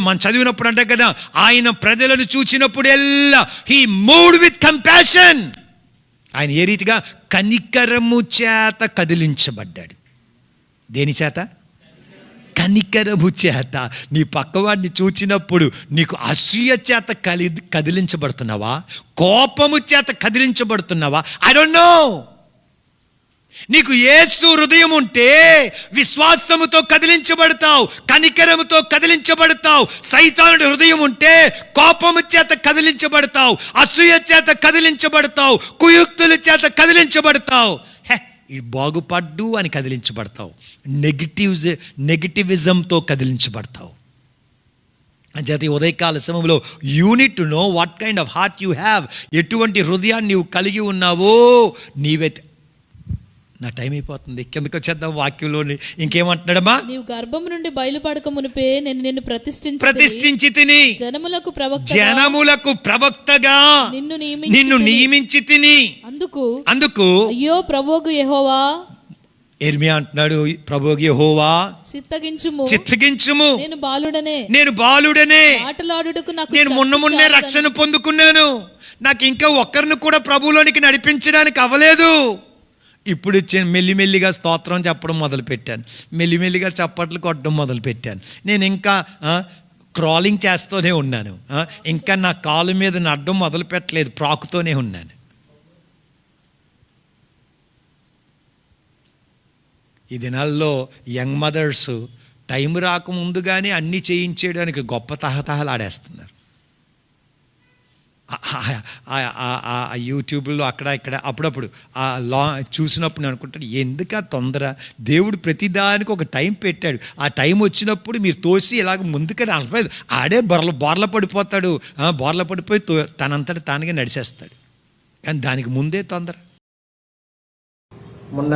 మనం చదివినప్పుడు అంటే కదా, ఆయన ప్రజలను చూచినప్పుడు ఎల్లా హీ మూవ్డ్ విత్ కంపాషన్. ఆయన ఏ రీతిగా కనికరము చేత కదిలించబడ్డాడు. దేని చేత? కనికరము చేత. నీ పక్కవాడిని చూచినప్పుడు నీకు అసూయ చేత కదిలించబడుతున్నావా? కోపము చేత కదిలించబడుతున్నావా? I don't no. నీకు యేసు హృదయం ఉంటే విశ్వాసముతో కదిలించబడతావు, కనికరముతో కదిలించబడతావు. సైతానుడి హృదయం ఉంటే కోపము చేత కదిలించబడతావు, అసూయ చేత కదిలించబడతావు, కుయుక్తుల చేత కదిలించబడతావు. ఇది బాగుపడ్డు అని కదిలించబడతావు. నెగిటివిజంతో కదిలించబడతావు. అంచేత ఈ ఉదయకాల సమయంలో unit to know what kind of heart you have. ఎటువంటి హృదయాన్ని నీవు కలిగి ఉన్నావో నీవే. నా టైం అయిపోతుంది, కిందకు వచ్చేద్దాం వాక్యంలోని. ఇంకేమంటున్నాడమ్మా? నీవు గర్భం నుండి బయలుపడక మునిపే నేను నిన్ను ప్రతిష్ఠించి తిని జనములకు ప్రవక్తగా నిన్ను నియమించి తిని. అందుకు అయ్యో ప్రభువు యెహోవా, యిర్మీయా అంటున్నాడు, ప్రభువు యెహోవా చిత్తగించుము, నేను బాలుడనే, మాటలాడుటకు నాకు నేను మొన్నే రక్షణ పొందుకున్నాను, నాకు ఇంకా ఒక్కరిని కూడా ప్రభువులోనికి నడిపించడానికి అవ్వలేదు. ఇప్పుడు మెల్లిమెల్లిగా స్తోత్రం చెప్పడం మొదలుపెట్టాను, మెల్లిమెల్లిగా చప్పట్లు కొట్టడం మొదలుపెట్టాను. నేను ఇంకా క్రాలింగ్ చేస్తూనే ఉన్నాను, ఇంకా నా కాలు మీద నడ్డం మొదలు పెట్టలేదు, ప్రాకుతూనే ఉన్నాను. ఈ దినాల్లో యంగ్ మదర్స్ టైం రాకముందుగానే అన్నీ చేయించేయడానికి గొప్ప తహతహలాడేస్తున్నారు. యూట్యూబ్లో అక్కడ ఇక్కడ అప్పుడప్పుడు చూసినప్పుడు నేను అనుకుంటాను, ఎందుకు ఆ తొందర? దేవుడు ప్రతిదానికి ఒక టైం పెట్టాడు. ఆ టైం వచ్చినప్పుడు మీరు తోసి ఇలాగ ముందుకని అనలేదు, ఆడే బోర్ల పడిపోతాడు. బోర్ల పడిపోయి తనంతట తానుగా నడిచేస్తాడు. కానీ దానికి ముందే తొందర. మొన్న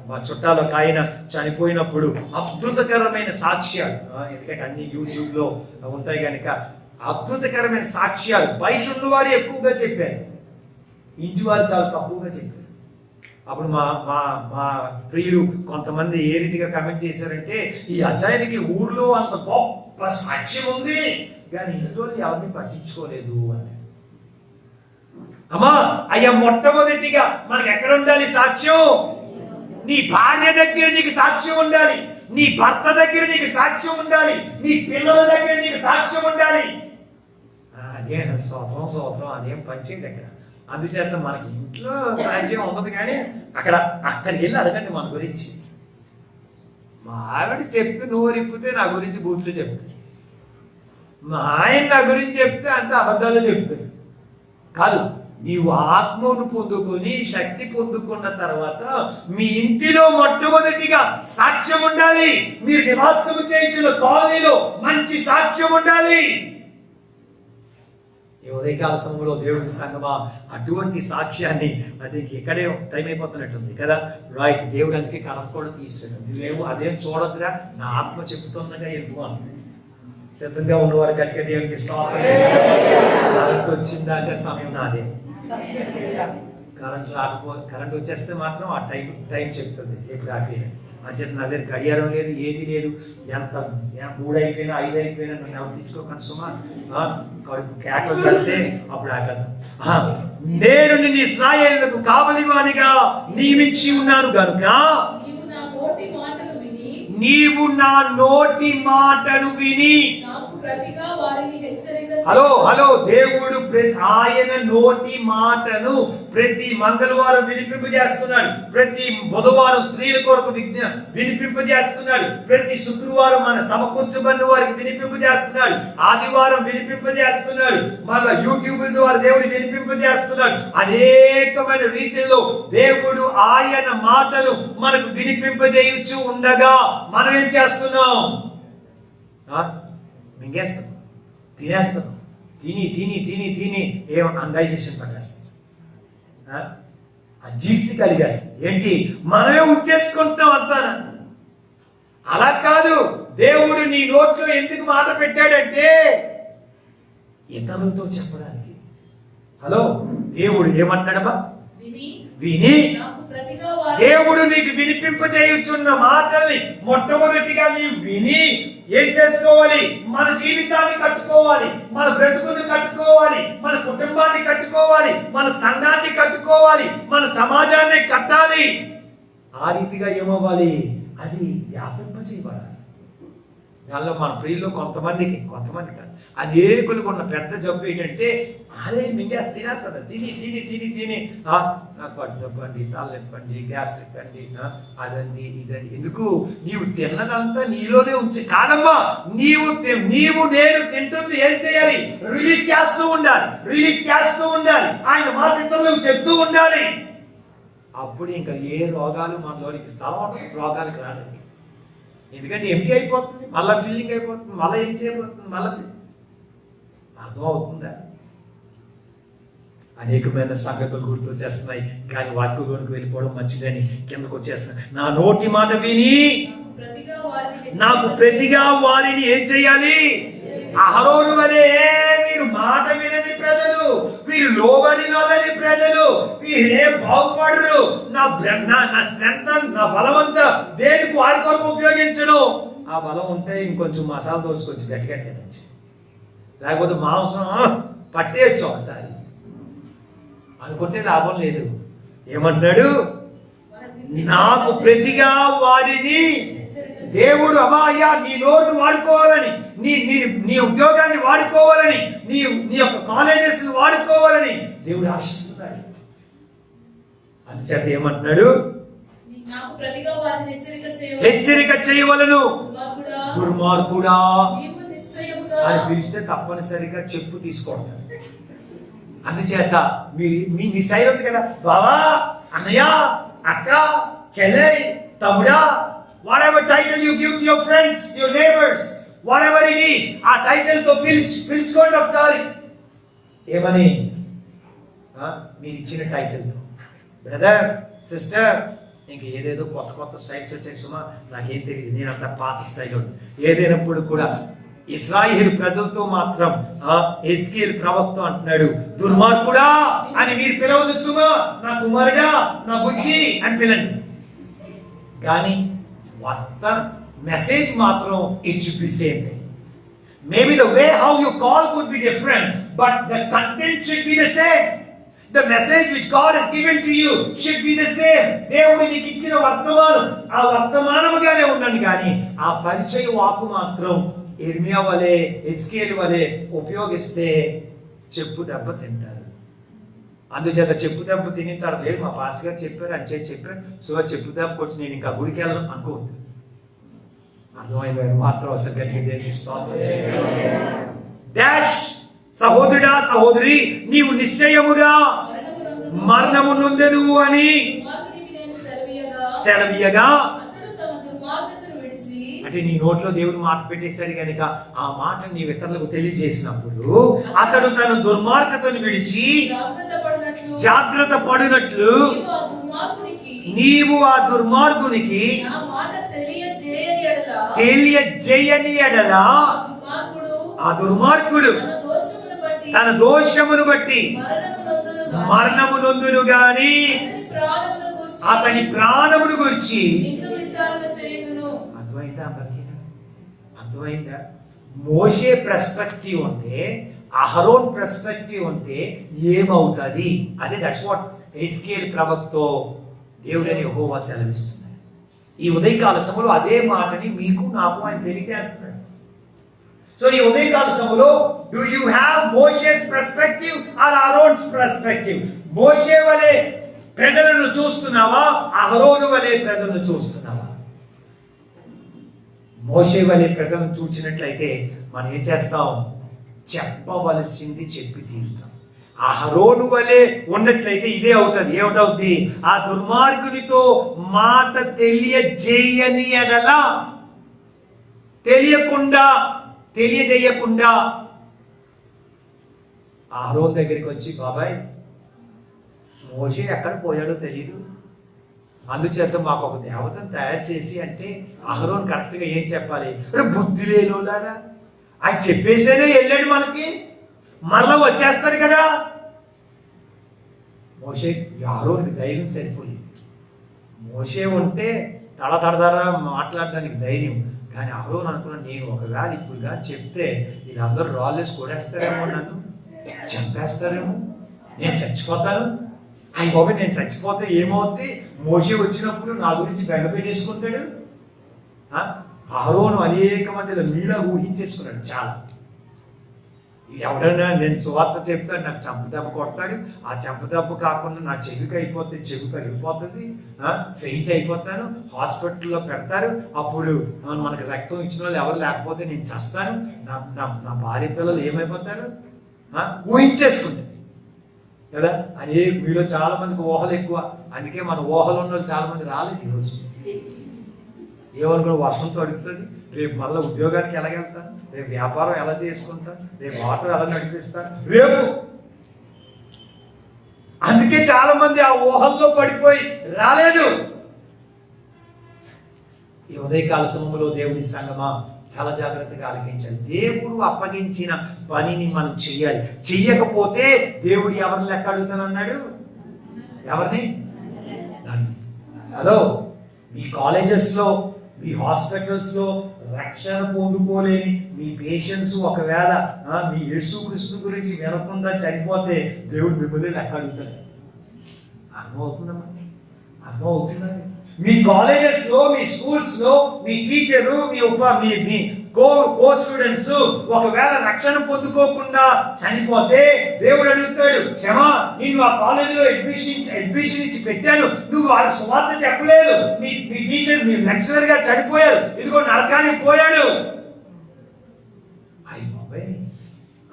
మా చుట్టాలు ఒక ఆయన చనిపోయినప్పుడు అద్భుతకరమైన సాక్ష్యాలు, ఎందుకంటే అన్ని యూట్యూబ్లో ఉంటాయి కనుక అద్భుతకరమైన సాక్ష్యాలు బయట ఉన్న వారు ఎక్కువగా చెప్పారు, ఇంటి వారు చాలా తక్కువగా చెప్పారు. అప్పుడు మా ప్రియులు కొంతమంది ఏ రీతిగా కమెంట్ చేశారంటే, ఈ అజాయనికి ఊర్లో అంత గొప్ప సాక్ష్యం ఉంది కానీ ఇంట్లో ఎవరిని పట్టించుకోలేదు అని. అమ్మా అయ్యా, మొట్టమొదటిగా మనకి ఎక్కడ ఉండాలి సాక్ష్యం? నీ భార్య దగ్గర నీకు సాక్ష్యం ఉండాలి, నీ భర్త దగ్గర నీకు సాక్ష్యం ఉండాలి, నీ పిల్లల దగ్గర నీకు సాక్ష్యం ఉండాలి. అదే సోత్రం అదేం పనిచేయదు అక్కడ. అందుచేత మనకి ఇంట్లో సాక్ష్యం ఉండదు, కానీ అక్కడికి వెళ్ళి అడగండి మన గురించి. మా ఆవిడ చెప్తే నోరిప్పితే నా గురించి బూతులు చెప్తుంది, మా ఆయన నా గురించి చెప్తే అంత అబద్ధాలు చెప్తుంది. కాదు, నీవు ఆత్మను పొందుకొని శక్తి పొందుకున్న తర్వాత మీ ఇంటిలో మొట్టమొదటిగా సాక్ష్యం ఉండాలి. మీరు నివాసం చేయించిన కాలనీలో మంచి సాక్ష్యం ఉండాలి. ఈ ఉదయకాల సమయంలో దేవుడి సంగమా అటువంటి సాక్ష్యాన్ని, అది ఇక్కడే టైం అయిపోతున్నట్టుంది కదా, రైట్? దేవుడు అందుకే కరెక్ట్ కూడా తీసాడు. నువ్వేమో అదేం చూడద్దురా, నా ఆత్మ చెప్తున్నగా ఎందుకు అని. సిద్ధంగా ఉన్నవారు గట్టిగా దేవునికి స్తోత్రం. కరెంట్ వచ్చిందాక సమయం నాదే. కరెంట్ వచ్చేస్తే మాత్రం ఆ టైం చెప్తుంది ఎప్పుడు ఆపేది. అంచేత నా దగ్గర గడియారం లేదు, ఏది లేదు. ఎంత 3 అయిపోయినా 5 అయిపోయినా నన్ను ఎవరు తెచ్చుకోకండి సుమా. కడుపు కేకలు పెడితే అప్పుడు ఆగదు. నేను నిన్ను ఇశ్రాయేలుకు కావలివానిగా నియమించి ఉన్నాను గనుక నీవు నా నోటి మాటను విని. హలో, దేవుడు ఆయన నోటి మాటను ప్రతి మంగళవారం వినిపింపజేస్తున్నాడు, ప్రతి బుధవారం స్త్రీల కొరకు వినిపింపజేస్తున్నాడు, ప్రతి శుక్రవారం మన సమకూర్చబడిన వారికి వినిపింపజేస్తున్నాడు, ఆదివారం వినిపింపజేస్తున్నాడు, మళ్ళా యూట్యూబ్ ద్వారా దేవుడు వినిపింపజేస్తున్నాడు. అనేకమైన రీతిలో దేవుడు ఆయన మాటను మనకు వినిపింపజేయచ్చు ఉండగా మనం ఏం చేస్తున్నాం? మింగేస్తాం, తినేస్తాం, తిని ఏం అన్డైజెషన్ పడేస్తాం, అజీర్తి కలిగేస్తాం. ఏంటి? మనమే ఉంచేసుకుంటున్నాం అంతా. అలా కాదు, దేవుడు నీ నోట్లో ఎందుకు మాట పెట్టాడంటే ఇతరులతో చెప్పడానికి. హలో, దేవుడు ఏమంటాడమ్మా? విని నాకు ప్రతిగా వారి దేవుడు నీకు వినిపింపజేయుచున్న మాటల్ని మొట్టమొదటిగా నీవు విని ఏం చేసుకోవాలి? మన జీవితాన్ని కట్టుకోవాలి, మన బ్రతుకుని కట్టుకోవాలి, మన కుటుంబాన్ని కట్టుకోవాలి, మన సంఘాన్ని కట్టుకోవాలి, మన సమాజాన్ని కట్టాలి. ఆ రీతిగా ఏమవ్వాలి? అది వ్యాపింపజేయబడాలి. దానిలో మన ప్రియుల్లో కొంతమంది కాదు, అనేకులకు ఉన్న పెద్ద జబ్బు ఏంటంటే అదే మింగేసి తినేస్తాడు. తిని నాకు పట్టు నొప్పండి, తలనొప్పండి, గ్యాస్ నొప్పండి, అదండి ఇదండి. ఎందుకు? నీవు తిన్నదంతా నీలోనే ఉంచి కాదమ్మా. నీవు నేను తింటుంది ఏం చేయాలి? రిలీజ్ చేస్తూ ఉండాలి. ఆయన మాట ఇతరులకు చెప్తూ ఉండాలి. అప్పుడు ఇంకా ఏ రోగాలు మనలోనికి స్థలం రోగాలకు రాదండి. ఎందుకంటే ఎంటీ అయిపోతుంది, మళ్ళీ ఫీలింగ్ అయిపోతుంది, మళ్ళీ ఎంటీ అయిపోతుంది, మళ్ళీ అర్థమవుతుందా? అనేకమైన సంగతులు గుర్తొచ్చేస్తున్నాయి, కానీ వాక్యంలోనికి వెళ్ళిపోవడం మంచిదని కిందకు వచ్చేస్తున్నాయి. నా నోటి మాట విని నాకు ప్రతిగా వారిని ఏం చేయాలి? అహరోను వలె వీరు మాట వినని ప్రజలు, వీరు లోబడినోళ్ళని ప్రజలు, వీరే బాగుపడరు. నా స్ట్రెంత్, నా బలమంతా దేనికి వారి కొరకు ఉపయోగించను. ఆ బలం ఉంటే ఇంకొంచెం మసాలా దోసుకొచ్చి గట్టిగా తినచ్చు, లేకపోతే మాంసం పట్టేయచ్చు ఒకసారి అనుకుంటే లాభం లేదు. ఏమంటున్నాడు? నాకు ప్రతిగా వారిని దేవుడు అయ్యా నీ నోరును వాడుకోవాలని, నీ ఉద్యోగాన్ని వాడుకోవాలని, నీ యొక్క కాలేజెస్ వాడుకోవాలని దేవుడు ఆశిస్తున్నాడు. అందుచేత ఏమంటున్నాడు? హెచ్చరిక చేయవలను. దుర్మార్గుడా అని పిలిస్తే తప్పనిసరిగా చెప్పు తీసుకోండి. అందుచేత మీ శైలి ఉంది కదా, బావా, అన్నయ్య, అక్క, చెల్లె, తమ్ముడా, whatever title you give to your friends, your neighbors, whatever it is, ఆ టైటిల్ తో పిలుచుకోండి ఒకసారి. ఏమని? మీరు ఇచ్చిన టైటిల్ తో. బ్రదర్, సిస్టర్, ఇంక ఏదేదో కొత్త స్టైల్స్ వచ్చేసుమా, నాకేం తెలియదు, నేనంత పాత స్టైల్. ఏదైనప్పుడు కూడా ఇశ్రాయేలు ప్రజలతో మాత్రం హెజ్కేలు ప్రవక్త అంటున్నాడు, దుర్మార్గుడా అని మీరు పిలవదు సుమా, నా కుమారుడా, నా బుజ్జి అని పిలండి. కానీ message matram it should be same thing. Maybe the way how you call could be different, but the content should be the same. The message which God has given to you should be the same. దేవుడు నీకు ఇచ్చిన వర్తమానం ఆ వర్తమానముగానే ఉండండి, కానీ ఆ పరిచయ వాక్కు మాత్రం ఇర్మియా వలె, హెజ్కేలు వలె ఉపయోగిస్తే చెప్పు దెబ్బ తింటారు. అందుచేత చెప్పు దెబ్బ తిని తర్వాత లేదు, మా పాస్టర్ గారు చెప్పారు, అని చెప్పారు, సో చెప్పు దెబ్బ కొట్టి నేను ఇంకా గుడికి వెళ్ళను అనుకోవద్దు. అర్థమైన మాత్రం అసలు డాష్. సహోదరుడా, సహోదరి, నీవు నిశ్చయముగా మరణము నొందెను అని సెలవీయగా, అంటే నీ నోట్లో దేవుడు మాట పెట్టేశాడు కనుక ఆ మాట నీ ఇతరులకు తెలియజేసినప్పుడు అతడు తన దుర్మార్గతను విడిచి జాగ్రత్త పడినట్లు నీవు ఆ దుర్మార్గునికి తెలియజేయని ఎడల ఆ దుర్మార్గుడు తన దోషమును బట్టి మరణము నొందును గాని అతని ప్రాణమును గురించి. అర్థమైందా? మోషే పర్స్పెక్టివ్ ఉంటే, అహరోన్ పర్స్పెక్టివ్ ఉంటే ఏమవుతుంది? అదే దట్స్ వాట్ హెజ్కేలు ప్రవక్తతో దేవుడని యెహోవా సెలవిస్తున్నాడు. ఈ ఉదయకాల సమయంలో అదే మాటని మీకు నాకు ఆయన తెలియజేస్తున్నాడు. సో ఈ ఉదయకాల సమయంలో do you have Moshe's perspective or Aharon's perspective? మోషే వలె ప్రజలను చూస్తున్నావా, అహరోను వలె ప్రజలను చూస్తున్నావా? మోషే వలె ప్రజలను చూచినట్లయితే మనం ఏం చేస్తాం? చెప్పవలసింది చెప్పి తీరుతాం. అహరోను వలె ఉన్నట్లయితే ఇదే అవుతుంది. ఏమిటవుద్ది? ఆ దుర్మార్గునితో మాట తెలియజేయని ఎడల, తెలియజేయకుండా అహరోను దగ్గరికి వచ్చి, బాబాయ్ మోషే ఎక్కడ పోయాడో తెలియదు, అందుచేత మాకు ఒక దేవతను తయారు చేసి అంటే అహరోన్ కరెక్ట్గా ఏం చెప్పాలి? బుద్ధి లేనోలారా, ఆయన చెప్పేసేనే వెళ్ళాడు, మనకి మరలా వచ్చేస్తారు కదా. మోషే అహరోనుకి ధైర్యం సరిపోలేదు. మోషే ఉంటే తడతడదర మాట్లాడడానికి ధైర్యం, కానీ అహరోను అనుకున్నాను, నేను ఒకవేళ ఇప్పుడుగా చెప్తే వీళ్ళందరూ రాళ్ళేసి కొడేస్తారేమో, నన్ను చంపేస్తారేమో, నేను చచ్చిపోతాను. ఆయన బాబు నేను చచ్చిపోతే ఏమవుద్ది, మోషే వచ్చినప్పుడు నా గురించి బెంగపెట్టేసుకుంటాడు. అహరోను అనేక మందిలో మీలా ఊహించేసుకున్నాడు చాలా. ఎవడైనా నేను సువార్త చెప్తాడు, నాకు చెంపదెబ్బ కొడతాడు, ఆ చెంపదెబ్బ కాకుండా నా చెవికి అయిపోతుంది, చెవి పగిలిపోతుంది, ఫెయింట్ అయిపోతాను, హాస్పిటల్లో పెడతారు, అప్పుడు మనకు రక్తం ఇచ్చిన వాళ్ళు ఎవరు లేకపోతే నేను చస్తాను, నా భార్య పిల్లలు ఏమైపోతారు, ఊహించేసుకుంటారు కదా. అదే మీలో చాలా మందికి ఊహలు ఎక్కువ, అందుకే మన ఊహలు ఉన్న వాళ్ళు చాలా మంది రాలేదు ఈరోజు. ఏమనుకున్న వర్షం తడుపుతుంది, రేపు మళ్ళీ ఉద్యోగానికి ఎలాగెళ్తాను, రేపు వ్యాపారం ఎలా చేసుకుంటాను, రేపు ఆటో ఎలా నడిపిస్తాను రేపు. అందుకే చాలా మంది ఆ ఊహల్లో పడిపోయి రాలేదు. ఈ ఉదయకాల సమయంలో దేవుని సంగమా చాలా జాగ్రత్తగా ఆలకించాలి. దేవుడు అప్పగించిన పనిని మనం చెయ్యాలి. చెయ్యకపోతే దేవుడు ఎవరిని లెక్క అడుగుతానన్నాడు? ఎవరిని? హలో, మీ కాలేజెస్లో, మీ హాస్పిటల్స్లో రక్షణ పొందుకోలేని మీ పేషెంట్స్ ఒకవేళ మీ యేసుక్రీస్తు గురించి వినకుండా చనిపోతే దేవుడు మిమ్మల్ని లెక్క అడుగుతాడు. అర్థమవుతుందమ్మా? అర్థమవుతుందా? మీ కాలేజెస్లో, మీ స్కూల్స్లో మీ టీచరు, మీ కో స్టూడెంట్స్ ఒకవేళ రక్షణ పొందుకోకుండా చనిపోతే దేవుడు అడుగుతాడు, క్షమా నిన్ను ఆ కాలేజీలో అడ్మిషన్ ఇచ్చి పెట్టాను, నువ్వు వాళ్ళ సువార్త చెప్పలేదు, మీ టీచర్, మీ లెక్చరర్ గా చనిపోయారు, ఇదిగో నరకానికి పోయాడు. అయ్యి బాబాయ్,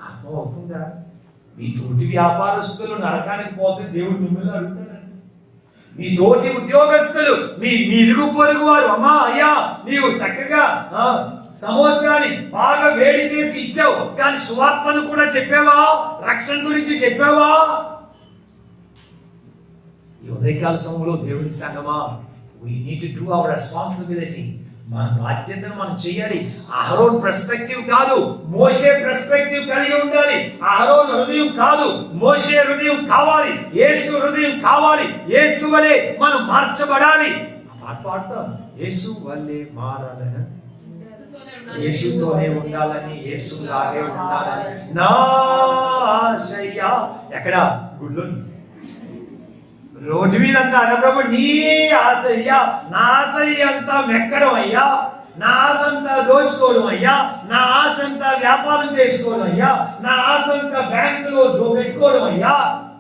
అర్థం అవుతుందా? మీ తోటి వ్యాపారస్తులు నరకానికి పోతే దేవుడు మిమ్మల్ని అడుగుతాడు. మీ తోటి ఉద్యోగస్తులు, మీ ఇరుగు పొరుగు వారు, అమ్మా అయ్యా నీవు చక్కగా సమోసాని బాగా వేడి చేసి ఇచ్చావు, కానీ సువార్తను కూడా చెప్పావా, రక్షణ గురించి చెప్పావా? ఈ ఉదయకాల సమయంలో దేవుని సంగమా, we need to do our responsibility. మన బాధ్యతను మనం చేయాలి. అహరోన్ పర్స్పెక్టివ్ కాదు, మోషే పర్స్పెక్టివ్ కలిగి ఉండాలి. అహరోన్ హృదయం కాదు, మోషే హృదయం కావాలి, యేసు హృదయం కావాలి. యేసు వలె మనం మార్చబడాలి. ఆ పాట పాడతాం, యేసు వలె మారాలని, యేసుతోనే ఉండాలని, యేసులాగే ఉండాలని నా ఆశయ. ఎక్కడ? గుళ్ళో రోడ్డు మీద అంటారా ప్రభు, నీ ఆశయ్య, నా ఆశయ్య అంతా మెక్కడం అయ్యా, నా ఆశ అంతా దోచుకోవడం అయ్యా, నా ఆశ అంతా వ్యాపారం చేసుకోవడం అయ్యా, నా ఆశ అంతా బ్యాంకులో పెట్టుకోవడం అయ్యా.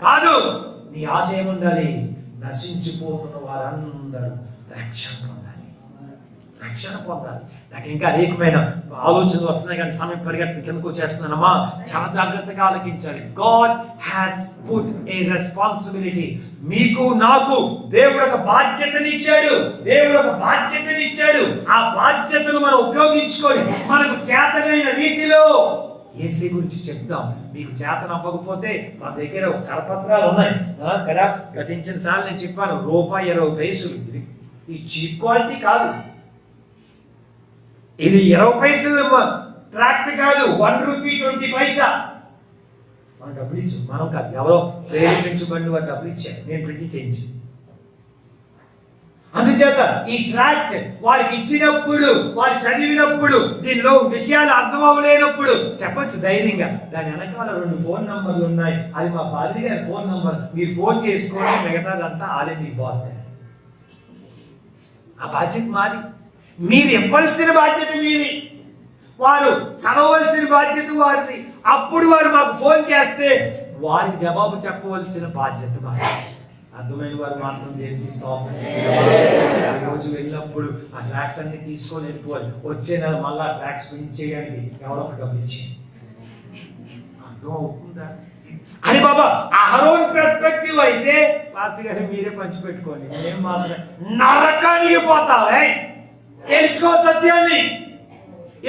కాదు, నీ ఆశ ఏముండాలి? నశించిపోతున్న వారందరూ రక్షణ పొందాలి, రక్షణ పొందాలి. నాకు ఇంకా అనేకమైన ఆలోచనలు వస్తున్నాయి, కానీ సమయం పరిగెత్తి కిందకు వచ్చేస్తున్నానమ్మా. చాలా జాగ్రత్తగా ఆలకించాలి. God has put a responsibility. మీకు నాకు దేవుడు ఒక బాధ్యతనిచ్చాడు, దేవుడు ఒక బాధ్యతనిచ్చాడు. ఆ బాధ్యతను మనం ఉపయోగించుకొని మనకు చేతనైన రీతిలో యేసు గురించి చెప్తాం. మీకు చేతన అవ్వకపోతే మన దగ్గర కరపత్రాలు ఉన్నాయి కదా, గతించిన సార్లు నేను చెప్పాను, ₹20. ఇది చీప్ క్వాలిటీ కాదు, ఇది 20 పైసలు ట్రాక్ట్ కాదు, ₹1.20. మనం డబ్బులు ఇచ్చాం, మనం కాదు, ఎవరో ప్రేరేపించబడి వారు డబ్బులు ఇచ్చారు, నేను ప్రింట్ చేయించి. అందుచేత ఈ ట్రాక్ట్ వారికి ఇచ్చినప్పుడు, వారు చదివినప్పుడు, దీనిలో విషయాలు అర్థం అవ్వలేనప్పుడు చెప్పొచ్చు ధైర్యంగా, దాని వెనకాల 2 ఫోన్ నంబర్లు ఉన్నాయి, అది మా పాద్రి గారి ఫోన్ నంబర్, మీరు ఫోన్ చేసుకోండి, మిగతాదంతా ఆలే మీకు బాగుంటుంది. ఆ బాధ్యత మాది, మీరు ఇవ్వాల్సిన బాధ్యత మీది, వారు చదవలసిన బాధ్యత వారిది. అప్పుడు వారు మాకు ఫోన్ చేస్తే వారికి జవాబు చెప్పవలసిన బాధ్యత మాది. అర్థమైన వారు మాత్రం దేవునికి స్తోత్రం చేయాలి. రోజు వెళ్ళినప్పుడు ఆ ట్రాక్స్ అన్ని తీసుకొని వెళ్ళిపోవాలి, వచ్చే నెల మళ్ళీ ఆ ట్రాక్స్ ప్రింట్ చేయడానికి ఎవరో ఒక డబ్బులు ఇచ్చింది. అర్థం అవుతుందా? అని బాబా అహరోన్ పర్స్పెక్టివ్ అయితే పాస్టర్ గారు మీరే పంచిపెట్టుకోండి, మేము మాత్రం నరకానికి పోతావే. తెలుసుకో సత్యాన్ని.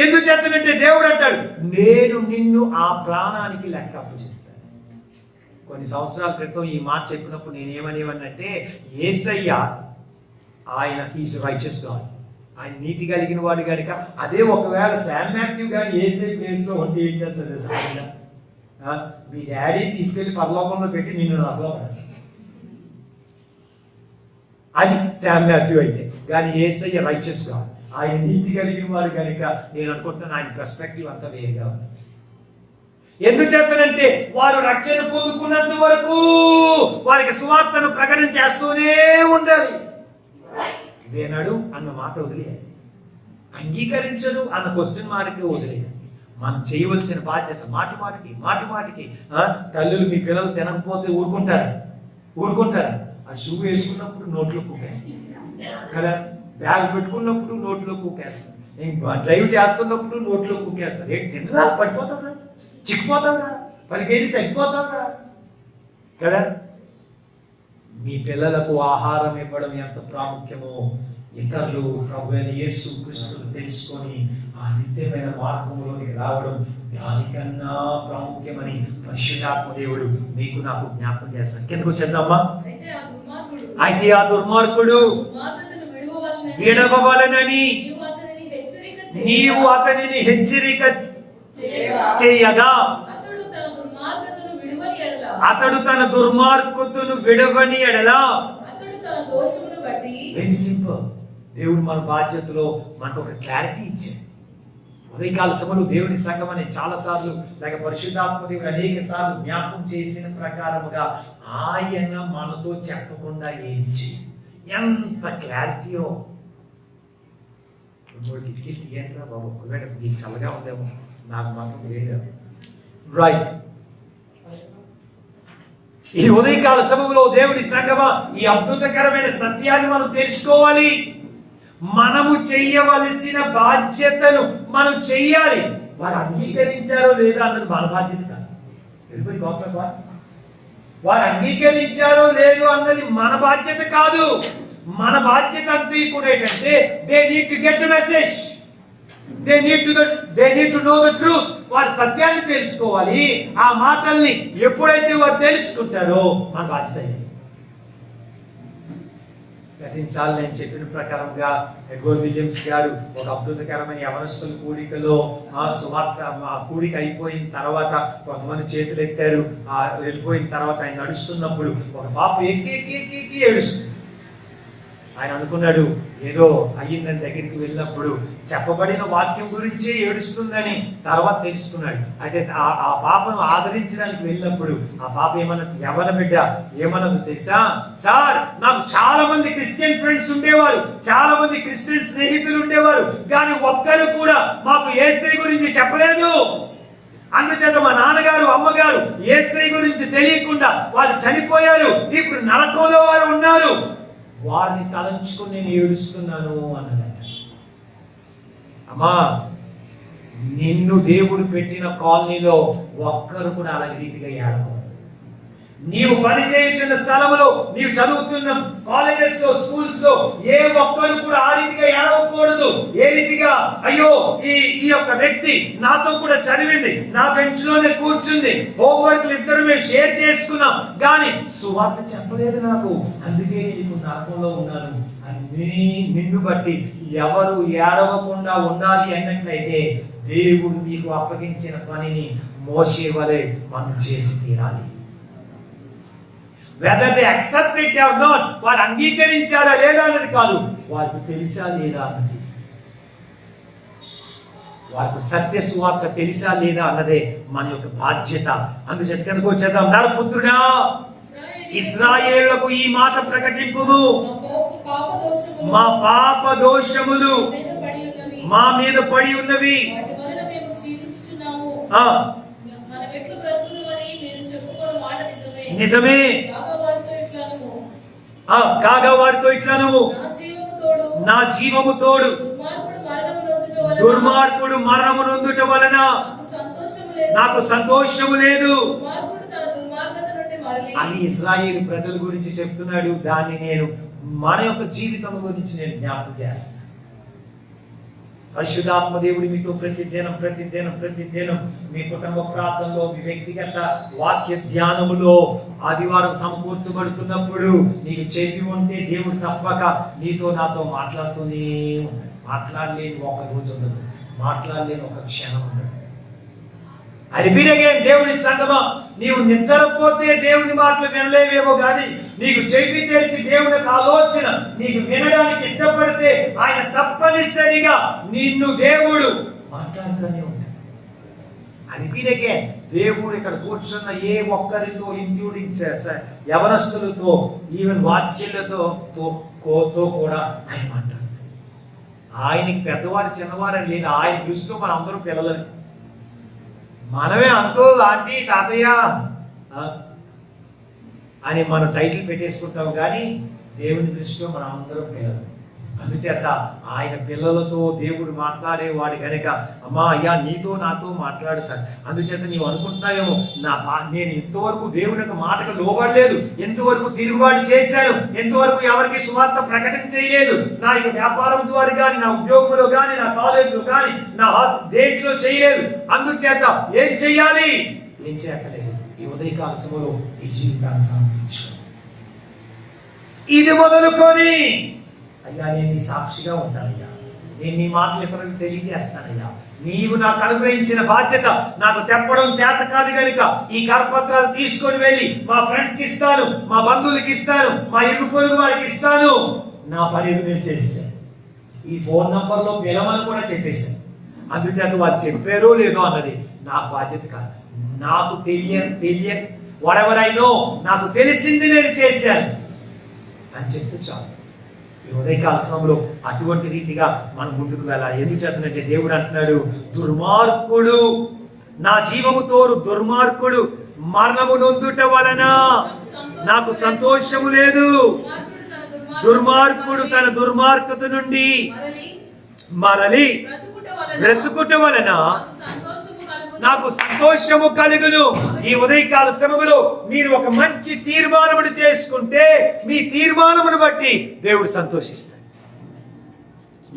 ఎందుకు చేస్తానంటే దేవుడు అంటాడు, నేను నిన్ను ఆ ప్రాణానికి లెక్క అప్పచెప్తాను. కొన్ని సంవత్సరాల క్రితం ఈ మాట చెప్పినప్పుడు నేనేమనేవన్నంటే, యేసయ్య ఆయన హీస్ రైచియస్ గాడ్, ఆయన నీతి కలిగిన వాడు కనుక, అదే ఒకవేళ శామ్ మాథ్యూ గారు యేసయ్య ప్లేస్లో ఉంటే ఏం చేస్తారు? మీ డాడీని తీసుకెళ్లి పరలోకంలో పెట్టి నిన్ను నరకలో పడేస్తాను. అది శామ్ మాథ్యూ అయితే. కానీ యేసయ్య రైచస్ గా, ఆయన నీతి కలిగిన వాడు కనుక నేను అనుకుంటున్నాను ఆయన పర్స్పెక్టివ్ అంతా వేరుగా ఉంది. ఎందుచేతనంటే వారు రక్షణ పొందుకున్నంత వరకు వారికి సువార్తను ప్రకటన చేస్తూనే ఉండాలి. వేనాడు అన్న మాట వదిలేయాలి, అంగీకరించదు అన్న క్వశ్చన్ మార్క్ వదిలేయాలి. మనం చేయవలసిన బాధ్యత మాటి మాటికి తల్లులు మీ పిల్లలు తినకపోతే ఊరుకుంటారా? ఆ షూ వేసుకున్నప్పుడు నోట్లో కుక్కేస్తారు కదా, బ్యాగ్ పెట్టుకున్నప్పుడు నోట్లో కుక్కేస్తారు, డ్రైవ్ చేస్తున్నప్పుడు నోట్లో కుక్కేస్తారు. ఏంటి తినరా, పడిపోతావురా, చిక్కిపోతావురా, 10 కేజీలు తగ్గిపోతావురా కదా. మీ పిల్లలకు ఆహారం ఇవ్వడం ఎంత ప్రాముఖ్యమో ఇతరులు ప్రభు అయిన యేసు క్రీస్తును తెలుసుకొని ఆ నిత్యమైన మార్గంలోనికి రావడం దానికన్నా ప్రాముఖ్యమని పరిశుద్ధాత్మ దేవుడు మీకు నాకు జ్ఞాపకం చేస్తాను. కిందకు వచ్చేద్దామా. అయితే ఆ దుర్మార్గుడు విడవవలనని నీవు అతనిని హెచ్చరిక చేయగా అతడు తన దుర్మార్గతను విడవని ఎడల. Very simple. దేవుడు మన బాధ్యతలో మనకు ఒక క్లారిటీ ఇచ్చాడు. ఉదయకాల సమయంలో దేవుని సంఘం అని చాలా సార్లు లేక పరిశుద్ధాత్మ దేవుడు అనేక సార్లు జ్ఞాపకం చేసిన ప్రకారముగా ఆయన మనతో చెప్పకుండా ఏది చేయదు. ఎంత క్లారిటీయో. 3 కిటికీలు తీయండిరా బాబు, ఒకవేళ మీకు చల్లగా ఉందేమో, నాకు మాత్రం లేదు. రైట్. ఈ ఉదయకాల సమయంలో దేవుని సంఘమా ఈ అద్భుతకరమైన సత్యాన్ని మనం తెలుసుకోవాలి. మనము చెయ్యవలసిన బాధ్యతను మనం చెయ్యాలి. వారు అంగీకరించారో లేదా అన్నది మన బాధ్యత కాదు. వారు అంగీకరించారో లేదో అన్నది మన బాధ్యత కాదు. మన బాధ్యత అంతా కూడా ఏంటంటే they need to get the message, they need to know the truth. వారి సత్యాన్ని తెలుసుకోవాలి. ఆ మాటల్ని ఎప్పుడైతే వారు తెలుసుకుంటారో మన బాధ్యత. గతించాలి నేను చెప్పిన ప్రకారంగా ఎడ్వర్డ్ విలియమ్స్ గారు ఒక అద్భుతకరమైన యవనస్తుల కూడికలో సువార్త కూడిక అయిపోయిన తర్వాత కొంతమంది చేతులు ఎత్తారు. వెళ్ళిపోయిన తర్వాత ఆయన నడుస్తున్నప్పుడు ఒక పాప ఎక్కి ఏడుస్తుంది. ఆయన అనుకున్నాడు ఏదో అయ్యిందని దగ్గరికి వెళ్ళినప్పుడు చెప్పబడిన వాక్యం గురించే ఏడుస్తుందని తర్వాత తెలుసుకున్నాడు. అయితే ఆ పాపను ఆదరించడానికి వెళ్ళినప్పుడు ఆ పాప ఏమన్నది, యవ్వన బిడ్డ ఏమన్నది తెలుసా? సార్, నాకు చాలా మంది క్రిస్టియన్ ఫ్రెండ్స్ ఉండేవారు, చాలా మంది క్రిస్టియన్ స్నేహితులు ఉండేవారు, కానీ ఒక్కరు కూడా మాకు యేసయ్య గురించి చెప్పలేదు. అందుచేత మా నాన్నగారు అమ్మగారు యేసయ్య గురించి తెలియకుండా వారు చనిపోయారు. ఇప్పుడు నరకంలో వారు ఉన్నారు. వారిని తలంచుకొని నేను ఏడుస్తున్నాను అన్నదట. అమ్మా, నిన్ను దేవుడు పెట్టిన కాలనీలో ఒక్కరు కూడా అలాగే రీతిగా ఏడకూడదు. నీవు పని చేయుచున్న స్థలంలో, నీవు చదువుతున్న కాలేజెస్ లో, స్కూల్స్ లో ఏ ఒక్కరు కూడా ఆ రీతిగా ఏడవకూడదు. ఏ రీతిగా, అయ్యో ఈ యొక్క వ్యక్తి నాతో కూడా చదివింది, నా బెంచ్ లోనే కూర్చుంది, హోంవర్క్లు ఇద్దరు మేము షేర్ చేసుకున్నాం, కానీ సువార్త చెప్పలేదు నాకు, అందుకే నేను నరకంలో ఉన్నాను అని నిన్ను బట్టి ఎవరు ఏడవకుండా ఉండాలి అన్నట్లయితే దేవుడు మీకు అప్పగించిన పనిని మోసే వలె మనం చేసి తీరాలి. whether they accept it or not, వారు అంగీకరించారా లేదా అన్నది కాదు, వారికి తెలుసా లేదా అన్నది. వారికి సత్య సువార్త తెలుసా లేదా అన్నదే మన యొక్క బాధ్యత. అందుచేత కిందకు వచ్చేద్దాం. నరపుత్రుడా, ఇశ్రాయేలులకు ఈ మాట ప్రకటింపుము, మా పాప దోషములు మా మీద పడి ఉన్నవి. నిజమే. కాగా వారితో ఇట్లా నువ్వు, నా జీవము తోడు, దుర్మార్గుడు మరణము నొందుట వలన నాకు సంతోషము లేదు అని ఇశ్రాయేలు ప్రజల గురించి చెప్తున్నాడు. దాన్ని నేను మన యొక్క జీవితం గురించి నేను జ్ఞాపకం చేస్తాను. పరిశుద్ధాత్మ దేవుడు మీతో ప్రతిదినం మీ కుటుంబ ప్రార్థనలో, మీ వ్యక్తిగత వాక్య ధ్యానములో ఆదివారం సమకూర్చబడుతున్నప్పుడు నీకు చెవి ఉంటే దేవుడు తప్పక నీతో నాతో మాట్లాడుతూనే ఉంటాడు. మాట్లాడలేని ఒక రోజు ఉండదు, మాట్లాడలేని ఒక క్షణం ఉండదు. రిపీట్ అగైన్, దేవుని సంగమా, నీవు నిద్రపోతే దేవుని మాటలు వినలేవేమో కానీ నీకు చెవి తెరిచి దేవుని యొక్క ఆలోచన నీకు వినడానికి ఇష్టపడితే ఆయన తప్పనిసరిగా నిన్ను దేవుడు మాట్లాడుతూనే ఉంటాడు. రిపీట్ అగైన్, దేవుడు ఇక్కడ కూర్చున్న ఏ ఒక్కరితో ఇంక్లూడింగ్ యవనస్తులతో ఈవెన్ వాత్సల్యతో కూడా ఆయన మాట్లాడతాడు. ఆయనకి పెద్దవారు చిన్నవారని లేదు. ఆయన దృష్టిలో మనం అందరూ పిల్లలని. మనమే అంకుల్, ఆంటీ, తాతయ్య అని మనం టైటిల్ పెట్టేసుకుంటాం కానీ దేవుని దృష్టిలో మనం అందరం పిల్లలు. అందుచేత ఆయన పిల్లలతో దేవుడు మాట్లాడేవాడు కనుక అమ్మా అయ్యా నీతో నాతో మాట్లాడుతాడు. అందుచేత నీవు అనుకుంటున్నావేమో నేను ఇంతవరకు దేవుని యొక్క మాటకు లోబడలేదు, ఎంతవరకు తిరుగుబాటు చేశాను, ఎంతవరకు ఎవరికి సువార్త ప్రకటన చేయలేదు, నా యొక్క వ్యాపారం ద్వారా కానీ నా ఉద్యోగంలో కానీ నా కాలేజీలో కానీ నా దేంట్లో చేయలేదు. అందుచేత ఏం చెయ్యాలి? ఏం చేయట్లేదు. ఈ ఉదయకాల సమయంలో ఈ జీవితాన్ని సమర్పించాను. ఇది మొదలుకొని అయ్యా నేను నీ సాక్షిగా ఉంటానయ్యా, నేను నీ మాటలు ఎప్పటికీ తెలియజేస్తానయ్యా. నీవు నాకు అనుగ్రహించిన బాధ్యత నాకు చెప్పడం చేత కాదు కనుక ఈ కరపత్రాలు తీసుకొని వెళ్ళి మా ఫ్రెండ్స్కి ఇస్తాను, మా బంధువులకి ఇస్తాను, మా ఇరుగు పొరుగు వారికి ఇస్తాను. నా పని నేను చేశాను. ఈ ఫోన్ నంబర్లో పిలవని కూడా చెప్పేశాను. అందుచేత వారు చెప్పారో లేదో అన్నది నా బాధ్యత కాదు. నాకు తెలియ వాడెవర్ ఐ నో, నాకు తెలిసింది నేను చేశాను అని చెప్తూ చాలు. ఈ ఉదయకాల సమయంలో అటువంటి రీతిగా మనం ముందుకు వెళ్ళాలి. ఎందుకు చేతనంటే దేవుడు అంటున్నాడు, దుర్మార్గుడు నా జీవము తోరు దుర్మార్గుడు మరణము నొందుట వలన నాకు సంతోషము లేదు. దుర్మార్గుడు తన దుర్మార్గత నుండి మరలి బ్రతుకుట వలన నాకు సంతోషము కలుగును. ఈ ఉదయకాల సమయంలో మీరు ఒక మంచి తీర్మానమును చేసుకుంటే మీ తీర్మానమును బట్టి దేవుడు సంతోషిస్తాడు.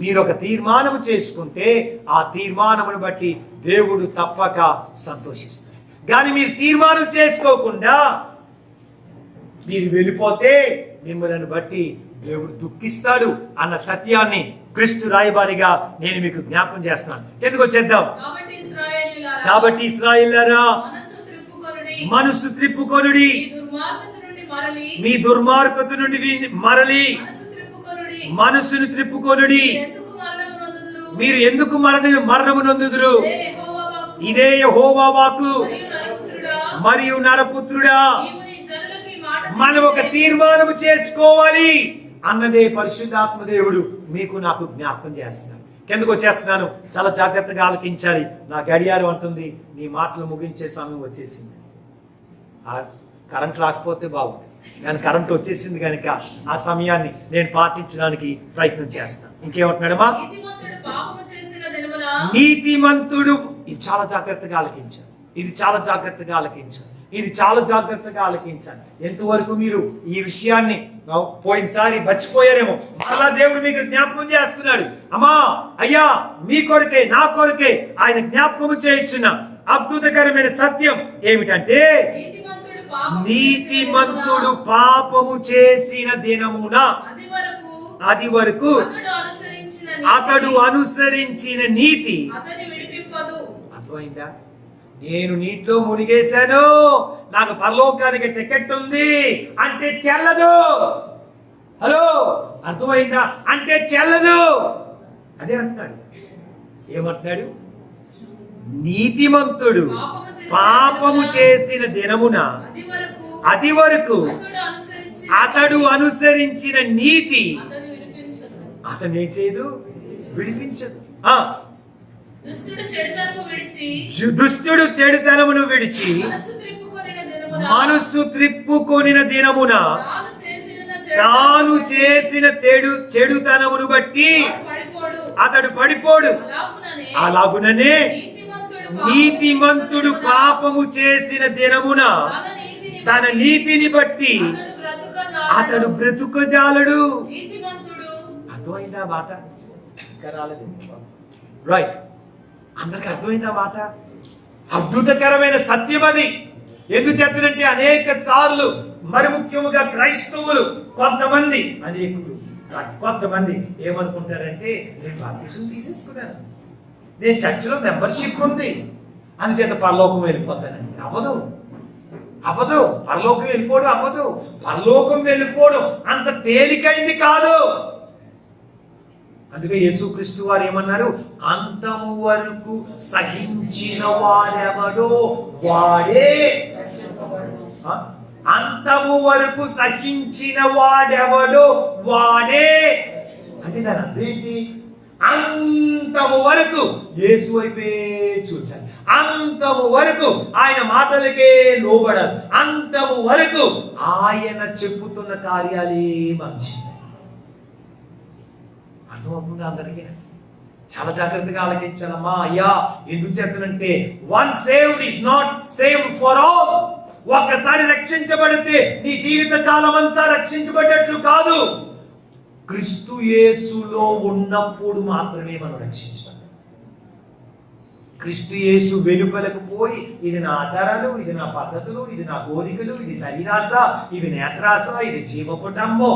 మీరు ఒక తీర్మానము చేసుకుంటే ఆ తీర్మానమును బట్టి దేవుడు తప్పక సంతోషిస్తాడు. కానీ మీరు తీర్మానం చేసుకోకుండా మీరు వెళ్ళిపోతే మిమ్మల్ని బట్టి దేవుడు దుఃఖిస్తాడు అన్న సత్యాన్ని క్రీస్తు రాయబారిగా నేను మీకు జ్ఞాపకం చేస్తున్నాను. ఎందుకు వచ్చేద్దాం. కాబట్టి ఇశ్రాయేలులారా మనసు త్రిప్పుకొనుడి, మీ దుర్మార్గత నుండి మరలి మనసును త్రిప్పుకొనుడి. మీరు ఎందుకు మరణము నొందుదురు? ఇదే యెహోవా వాక్కు. మరియు నరపుత్రుడా, మనం ఒక తీర్మానం చేసుకోవాలి అన్నదే పరిశుద్ధాత్మ దేవుడు మీకు నాకు జ్ఞాపకం చేస్తున్నాడు. ఎందుకు వచ్చేస్తున్నాను, చాలా జాగ్రత్తగా ఆలకించాలి. నా గడియారం అంటుంది నీ మాటలు ముగించే సమయం వచ్చేసింది. కరెంట్ రాకపోతే బాగుంది, కానీ కరెంట్ వచ్చేసింది కనుక ఆ సమయాన్ని నేను పాటించడానికి ప్రయత్నం చేస్తాను. ఇంకేమంటున్నాడమ్మా? నీతిమంతుడు. ఇది చాలా జాగ్రత్తగా ఆలకించాలి. ఇది చాలా జాగ్రత్తగా ఆలకించాలి. ఇది చాలా జాగ్రత్తగా ఆలకించాలి. ఎంతవరకు మీరు ఈ విషయాన్ని పోయినసారి మర్చిపోయారేమో, మరలా దేవుడు మీకు జ్ఞాపకం చేస్తున్నాడు. అమ్మా అయ్యా, మీ కొరకే నా కొరకే ఆయన జ్ఞాపకం చేయించిన అద్భుతకరమైన సత్యం ఏమిటంటే, నీతిమంతుడు పాపము చేసిన దినమున అది వరకు అతడు అనుసరించిన నీతి. అర్థమైందా? నేను నీటిలో మునిగేశాను, నాకు పరలోకానికి టికెట్ ఉంది అంటే చెల్లదు. హలో, అర్థమైందా? అంటే చెల్లదు. అదే అంటున్నాడు. ఏమంటున్నాడు? నీతిమంతుడు పాపము చేసిన దినమున అది వరకు అతడు అనుసరించిన నీతి అతను ఏం చేయదు, విడిపించదు. దుష్టుడు చెడుతనమును విడిచి మనసు త్రిప్పుకొనిన దినమున తాను చేసిన చెడుతనమును బట్టి అతడు పడిపోడు. అలాగుననే నీతిమంతుడు పాపము చేసిన దినమున తన నీతిని బట్టి అతడు బ్రతుకజాలడు. అర్థమైందా మాట? ఇంకా రాలేదు. రైట్, అందరికి అర్థమైందా మాట? అద్భుతకరమైన సత్యం అది. ఎందుకు చెప్పినట్టే అనేక సార్లు, మరి ముఖ్యముగా క్రైస్తవులు కొంతమంది, అనేకులు కొంతమంది ఏమనుకుంటారంటే, నేను బాప్టిజం తీసేసుకున్నాను, నేను చర్చిలో మెంబర్షిప్ ఉంది, అందుచేత పరలోకం వెళ్ళిపోతానండి. అవ్వదు, అవ్వదు. పరలోకం వెళ్ళిపోవడం అవ్వదు. పరలోకం వెళ్ళిపోవడం అంత తేలికైంది కాదు. అందుకే యేసుక్రీస్తు వారు ఏమన్నారు? అంతము వరకు సహించిన వాడెవడో వాడే, అంతము వరకు సహించిన వాడెవడో వాడే. అంటే దాని అర్థం ఏంటి? అంతము వరకు యేసు వైపే చూశారు, అంతము వరకు ఆయన మాటలకే లోబడాలి, అంతము వరకు ఆయన చెప్పుతున్న కార్యాలే మంచి. అర్థమవుతుంది అందరికీ? చాలా జాగ్రత్తగా ఆలకించాలమ్మా. అయ్యా ఎందుకు చెప్తానంటే, one saved is not saved for all. ఒక్కసారి రక్షించబడితే నీ జీవిత కాలం అంతా రక్షించబడ్డట్లు కాదు. క్రీస్తు యేసులో ఉన్నప్పుడు మాత్రమే మనం రక్షించాలి. క్రీస్తు యేసు వెలుపలకు పోయి ఇది నా ఆచారాలు, ఇది నా పద్ధతులు, ఇది నా కోరికలు, ఇది శరీరాశ, ఇది నేత్రాశ, ఇది జీవపుటంబం,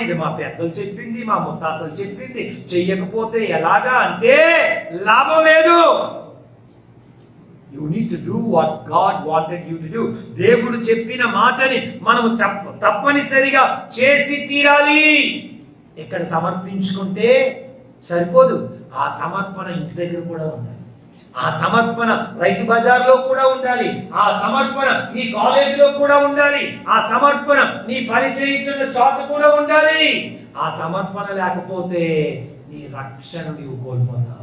ఇది మా పెద్దలు చెప్పింది, మా ముత్తాతలు చెప్పింది, చెయ్యకపోతే ఎలాగా అంటే లాభం లేదు. You need to do what God wanted you to do. దేవుడు చెప్పిన మాటని మనము తప్పనిసరిగా చేసి తీరాలి. ఇక్కడ సమర్పించుకుంటే సరిపోదు, ఆ సమర్పణ ఇంటి దగ్గర కూడా ఉండాలి, ఆ సమర్పణ రైతు బజార్లో కూడా ఉండాలి, ఆ సమర్పణ నీ కాలేజీలో కూడా ఉండాలి, ఆ సమర్పణ నీ పని చేయించిన చోట కూడా ఉండాలి. ఆ సమర్పణ లేకపోతే నీ రక్షణ నీవు కోల్పోతావు.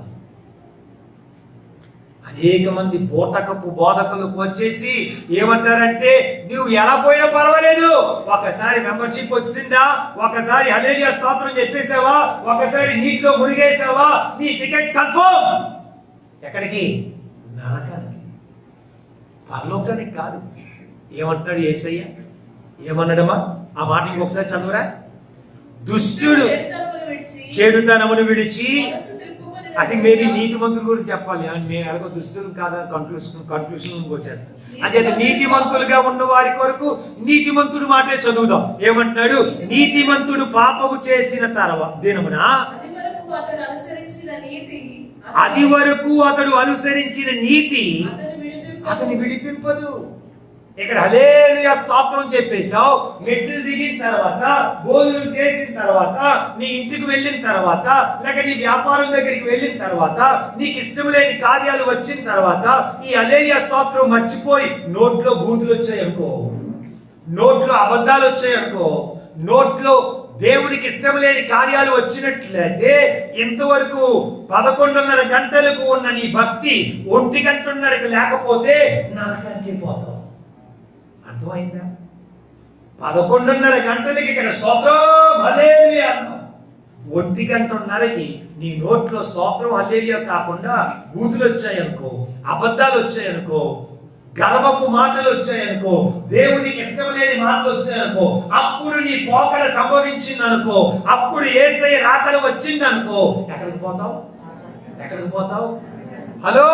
అనేక మంది బోటకపు బోధకులకు వచ్చేసి ఏమంటారంటే, నువ్వు ఎలా పోయినా పర్వాలేదు, ఒకసారి మెంబర్షిప్ వచ్చిందా, ఒకసారి హల్లెలూయా స్తోత్రం చెప్పేసావా, ఒకసారి నీటిలో మునిగేసావా, నీ టికెట్ కన్ఫర్మ్. ఎక్కడికి? నరకానికి, పరలోకానికి కాదు. ఏమంటాడు యేసయ్య? ఏమన్నాడమ్మా? ఆ మాటకి ఒకసారి చదువురా. దుష్టుడు చెడుతనమును విడిచి, అది మేబీ నీతిమంతులు కూడా చెప్పాలి. మేము ఎలాగో దుస్తులు కాదని కన్క్లూషన్ వచ్చేస్తాం. అదే నీతిమంతులుగా ఉన్న వారి కొరకు నీతిమంతుడు మాటే చదువుదాం. ఏమంటాడు? నీతిమంతుడు పాపము చేసిన తర్వాత దినమున అది వరకు అతడు అనుసరించిన నీతి అతని విడిపింపదు. ఇక్కడ హల్లెలూయా స్తోత్రం చెప్పేశావు, మెట్లు దిగిన తర్వాత, భోజనం చేసిన తర్వాత, నీ ఇంటికి వెళ్ళిన తర్వాత, లేక నీ వ్యాపారం దగ్గరికి వెళ్ళిన తర్వాత, నీకు ఇష్టం లేని కార్యాలు వచ్చిన తర్వాత ఈ హల్లెలూయా స్తోత్రం మర్చిపోయి నోట్లో బూతులు వచ్చాయనుకో, నోట్లో అబద్ధాలు వచ్చాయనుకో, నోట్లో దేవునికి ఇష్టం లేని కార్యాలు వచ్చినట్లయితే ఇంతవరకు 11:30 గంటలకు ఉన్న నీ భక్తి 1 గంటన్నరకు లేకపోతే నరకానికి పోతావు. అర్థమైందా? 11:30 గంటలకి ఇక్కడ స్తోత్రం హల్లెలూయా అన్నావు, 1 గంటన్నరకి నీ నోట్లో స్తోత్రం హల్లెలూయా కాకుండా బూతులు వచ్చాయనుకో, అబద్ధాలు వచ్చాయనుకో, గర్వపు మాటలు వచ్చాయనుకో, దేవునికి ఇష్టం లేని మాటలు వచ్చాయనుకో, అప్పుడు నీ పోకడ సంభవించిందనుకో, అప్పుడు యేసయ్య రాకడ వచ్చిందనుకో, ఎక్కడికి పోతావు? ఎక్కడికి పోతావు? హలో,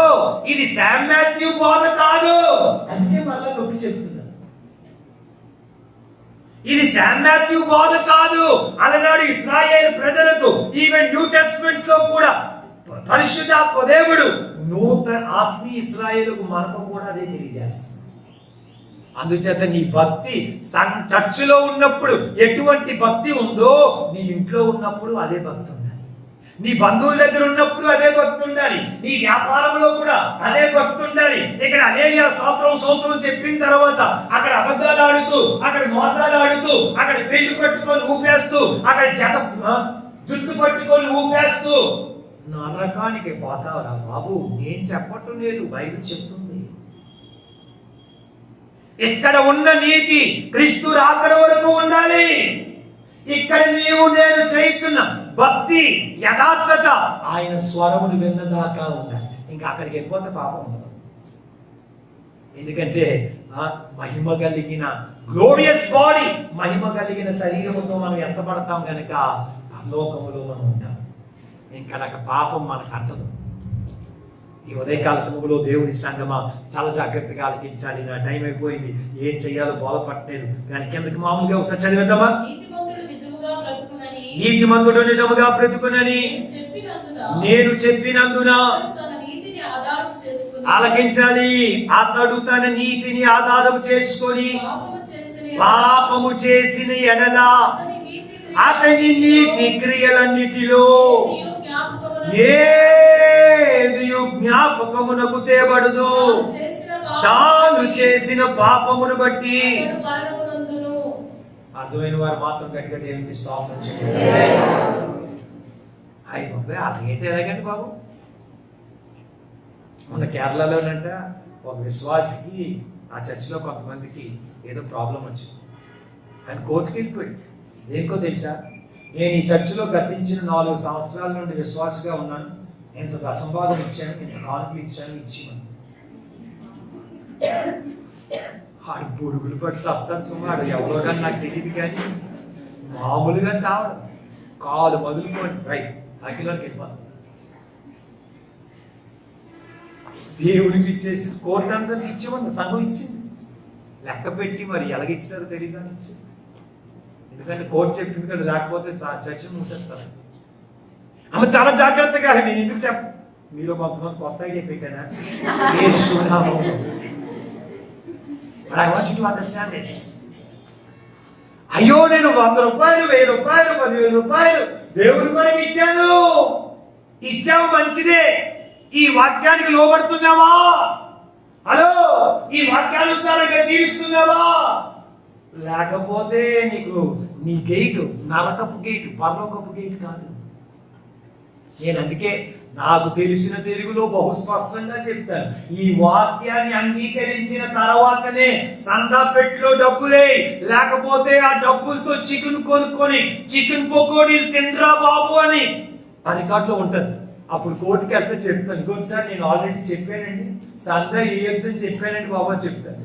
ఇది శామ్ మాథ్యూ బోధ కాదు. అందుకే మళ్ళా నొక్కి చెప్తున్నా, ఇది శామ్ మాథ్యూ బోధ కాదు. అలనాడు ఇశ్రాయేలు ప్రజలకు, ఈవెన్ న్యూ టెస్టమెంట్ లో కూడా పరిశుద్ధాత్మ దేవుడు నూతన ఆత్మీయ ఇశ్రాయేలుకు మనకు కూడా అదే తెలియజేస్తుంది. అందుచేత నీ భక్తి చర్చిలో ఉన్నప్పుడు ఎటువంటి భక్తి ఉందో నీ ఇంట్లో ఉన్నప్పుడు అదే భక్తి ఉండాలి, నీ బంధువుల దగ్గర ఉన్నప్పుడు అదే భక్తి ఉండాలి, నీ వ్యాపారంలో కూడా అదే భక్తి ఉండాలి. ఇక్కడ హల్లెలూయా స్తోత్రం చెప్పిన తర్వాత అక్కడ అబద్ధాలు ఆడుతూ, అక్కడ మోసాలు ఆడుతూ, అక్కడ పెళ్లి పట్టుకొని ఊపేస్తూ, అక్కడ జుట్టు పట్టుకొని ఊపేస్తూ నరకానికి పోతావురా బాబు. నేను చెప్పటం లేదు, బైబిల్ చెప్తుంది. ఇక్కడ ఉన్న నీతి క్రీస్తు రాకడ వరకు ఉండాలి. ఇక్కడ నీవు నేను చేస్తున్న భక్తి యథార్థత ఆయన స్వరమును విన్నదాకా ఉండాలి. ఇంకా అక్కడికి వెళ్ళిపోతే పాపం ఉండదు. ఎందుకంటే మహిమ కలిగిన గ్లోరియస్ బాడీ, మహిమ కలిగిన శరీరముతో మనం ఎత్తబడతాం కనుక పరలోకములో మనం ఉంటాం. ఇంకా నాకు పాపం మనకు అంటదు. ఈ ఉదయకాల సమయంలో దేవుని సంగమా చాలా జాగ్రత్తగా ఆలకించాలి. నా టైం అయిపోయింది, ఏం చెయ్యాలో బోధపట్టలేదు. దాని కిందకి మామూలుగా ఒకసారి చదివేద్దామా? నీతిమంతుడు నిజముగా బ్రతుకునని నేను చెప్పినందున ఆధారం చేసుకుని ఆలకించాలి. అతడు తన నీతిని ఆధారం చేసుకొని పాపము చేసిన ఎడల అతని నీతి క్రియలన్నిటిలో ఏది జ్ఞాపకమునకు తేబడదు. తాను చేసిన పాపమును బట్టి. అర్థమైన వారు మాత్రం గట్టిగా దేవునికి స్తోత్రం చేయండి. అయ్యి బాబాయ్ అలాగైతే ఎలాగండి బాబు. మన కేరళలోనంట ఒక విశ్వాసికి ఆ చర్చిలో కొంతమందికి ఏదో ప్రాబ్లం వచ్చింది. ఆయన కోర్టుకి వెళ్ళిపోయాడు. దేనికో తెలుసా, నేను ఈ చర్చిలో గతించిన 4 సంవత్సరాల నుండి విశ్వాసగా ఉన్నాను, ఇంత దశంభాగం ఇచ్చాను, ఇంత కానుకలు ఇచ్చాను, ఇచ్చిమని. ఆడు పురుగులు పట్టి వస్తాడు సుమారు, ఎవరో కానీ నాకు తెలియదు, కానీ మామూలుగా చావడం, కాలు మొదలుకోండి రైట్ అఖిలోకి వెళ్ళిపోతాం. దేవుడికి ఇచ్చేసి కోర్టు అందరికి ఇచ్చేవాడు, సంఘం ఇచ్చింది, లెక్క పెట్టి మరి ఎలాగిచ్చారో తెలియదు అని ఇచ్చింది. ఎందుకంటే కోర్టు చెప్పింది కదా, లేకపోతే చర్చను మూసేస్తారు. ఆమె చాలా జాగ్రత్తగా, నేను ఎందుకు చెప్ప, మీరు కొంతమంది కొత్తగా చెప్పేకనా But I want you to understand this. అయ్యో నేను 100 రూపాయలు 1000 రూపాయలు 10,000 రూపాయలు దేవుడి కొరకు ఇచ్చాను. ఇచ్చావు మంచిదే. ఈ వాక్యానికి లోబడుతున్నావా? హలో, ఈ వాక్యానుసారంగా జీవిస్తున్నావా? లేకపోతే నీ గేటు నరకపు గేటు, పరలోకపు గేటు కాదు. నేను అందుకే నాకు తెలిసిన తెలుగులో బహు స్పష్టంగా చెప్తాను, ఈ వాక్యాన్ని అంగీకరించిన తర్వాతనే సందాపెట్టులో డబ్బులే, లేకపోతే ఆ డబ్బులతో చికెన్ కొనుక్కొని చికెన్ పకోడీలు తినరా బాబు అని రికార్డులో ఉంటుంది. అప్పుడు కోర్టుకి వెళ్తే చెప్తాను, ఇంకొకసారి నేను ఆల్రెడీ చెప్పానండి, సందా వేయొద్దని చెప్పానండి బాబు అని చెప్తాను.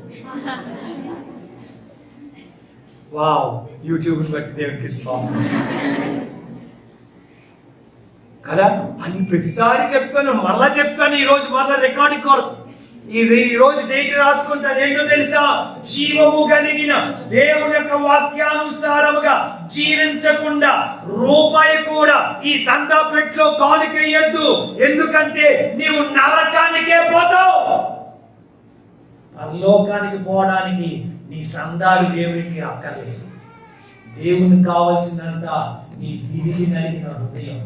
వావ్, యూట్యూబ్ని బట్టి దేవునికి స్తోత్రం కదా అని ప్రతిసారి చెప్తాను, మరలా చెప్తాను. ఈరోజు మరలా రికార్డింగ్ కొరకు ఈ రోజు డేట్ రాసుకుంటాను. ఏంటో తెలుసా, జీవము కలిగిన దేవుని యొక్క వాక్యానుసారముగా జీవించకుండా రూపాయి కూడా ఈ సందాపెట్లో కానుకెయ్యొద్దు. ఎందుకంటే నీవు నరకానికే పోతావు. పరలోకానికి పోవడానికి నీ సందాలు దేవునికి అక్కర్లేదు. దేవునికి కావలసినంత నీ తిరిగి నలిగిన హృదయం,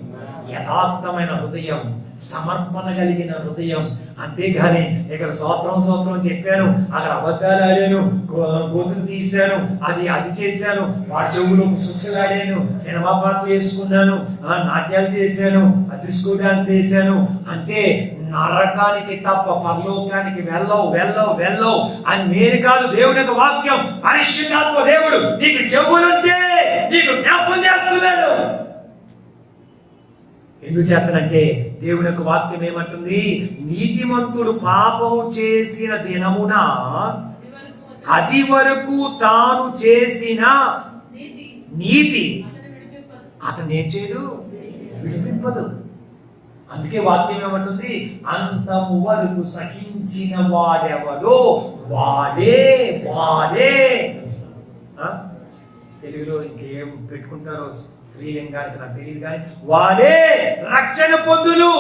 యథార్థమైన హృదయం, సమర్పణ కలిగిన హృదయం. అంతేగాని ఇక్కడ సూత్రం చెప్పాను, అక్కడ అబద్ధాలు ఆడాను, గోతులు తీశాను, అది చేశాను, వాడి చెవులు సుస్సులాడాను, సినిమా పాటలు వేసుకున్నాను, నాట్యాలు చేశాను, డిస్కో డాన్స్ చేశాను అంటే నరకానికి తప్ప పరలోకానికి వెళ్ళవు అని నేను కాదు. దేవుని యొక్క వాక్యం, పరిశుద్ధాత్మ దేవుడు నీకు చెవులుంటే నీకు జ్ఞాపకం చేస్తున్నాడు. ఎందుకు చేస్తానంటే దేవుని యొక్క వాక్యం ఏమంటుంది, నీతిమంతుడు పాపము చేసిన దినమున అది వరకు తాను చేసిన నీతి అతను ఏం చేయదు, విడిపింపదు. అందుకే వాక్యం ఏమంటుంది, అంతము వరకు సహించిన వాడెవడో వాడే. తెలుగులో ఇంకేం పెట్టుకుంటారో స్త్రీలింగానికి నాకు తెలియదు, కానీ వాడే రక్షణ పొందును.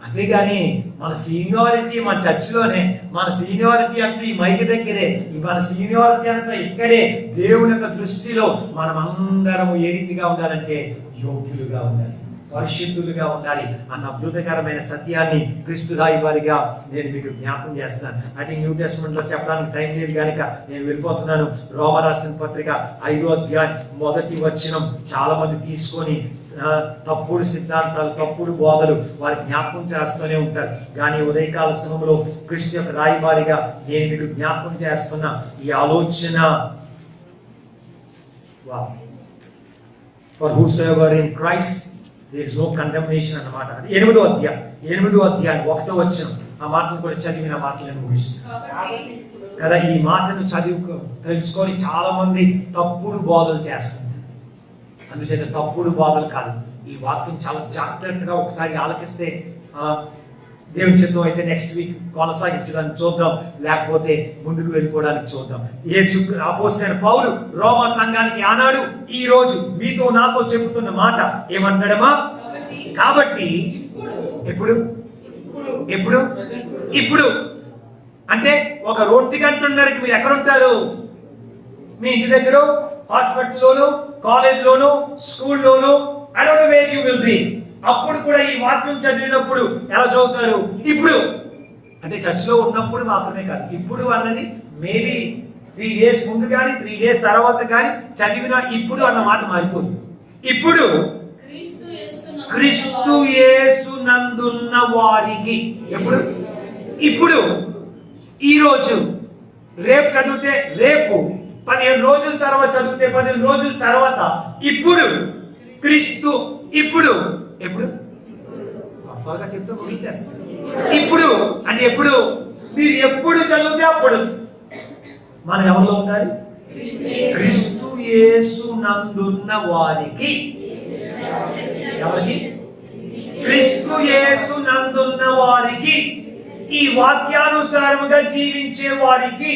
అంతేగాని మన సీనియారిటీ మన చర్చిలోనే, మన సీనియారిటీ అంతా ఈ మైక్ దగ్గరే, మన సీనియారిటీ అంతా ఇక్కడే. దేవుని యొక్క దృష్టిలో మనం అందరం ఏ రీతిగా ఉండాలంటే యోగ్యులుగా ఉండాలి, పరిశుద్ధులుగా ఉండాలి అన్న అద్భుతకరమైన సత్యాన్ని క్రీస్తు రాయబారిగా నేను మీకు జ్ఞాపకం చేస్తున్నాను. అయితే న్యూ టెస్ట్మెంట్ లో చెప్పడానికి టైం లేదు కనుక నేను వెళ్ళిపోతున్నాను. రోమ రాసిన పత్రిక 5వ అధ్యాయం 1వ వచనం చాలా మంది తీసుకొని తప్పుడు సిద్ధాంతాలు, తప్పుడు బోధలు వారి జ్ఞాపకం చేస్తూనే ఉంటారు. కానీ ఉదయకాల సమయంలో క్రీస్తు యొక్క రాయబారిగా నేను మీకు జ్ఞాపకం చేస్తున్న ఈ ఆలోచన, For whosoever in Christ there is no condemnation అన్నమాట. అది 8వ అధ్యాయం 1వ వచనం. ఆ మాటను కూడా చదివిన మాటలను ముగిస్తాను కదా. ఈ మాటను తెలుసుకొని చాలా మంది తప్పుడు బోధలు చేస్తున్నారు. అందుచేత తప్పుడు బోధలు కాదు, ఈ వాక్యం చాలా జాగ్రత్తగా ఒకసారి ఆలకిస్తే దేవుని చిత్తం అయితే నెక్స్ట్ వీక్ కొనసాగించడానికి చూద్దాం, లేకపోతే ముందుకు వెళ్ళిపోవడానికి చూద్దాం. యేసు అపోస్తలుడైన పౌలు రోమా సంఘానికి ఆనాడు ఈ రోజు మీతో నాతో చెబుతున్న మాట ఏమంటాడమ్మా, కాబట్టి ఎప్పుడు ఎప్పుడు ఇప్పుడు అంటే ఒక 1:30 మీరు ఎక్కడ ఉంటారు? మీ ఇంటి దగ్గర, హాస్పిటల్లోను, కాలేజ్లోను, స్కూల్లోను, I don't know where you will be. అప్పుడు కూడా ఈ వాక్యం చదివినప్పుడు ఎలా చదువుతారు? ఇప్పుడు అంటే చర్చిలో ఉన్నప్పుడు మాత్రమే కాదు. ఇప్పుడు అన్నది మేబీ 3 days ముందు కానీ 3 days తర్వాత కానీ చదివిన ఇప్పుడు అన్న మాట మారిపోదు. ఇప్పుడు క్రీస్తు యేసు నందున్న వారికి ఎప్పుడు? ఇప్పుడు ఈ రోజు. రేపు చదివితే రేపు, 15 రోజుల తర్వాత చదివితే 15 రోజుల తర్వాత. ఇప్పుడు క్రీస్తు ఇప్పుడు ఎప్పుడు త్వరగా చెప్తే ముగించేస్తాను. ఇప్పుడు అంటే ఎప్పుడు? మీరు ఎప్పుడు చదివితే అప్పుడు. మనం ఎవరిలో ఉండాలి? క్రీస్తు యేసు నందున్న వారికి. ఎవరికి? క్రీస్తు యేసు నందున్న వారికి, ఈ వాక్యానుసారముగా జీవించే వారికి,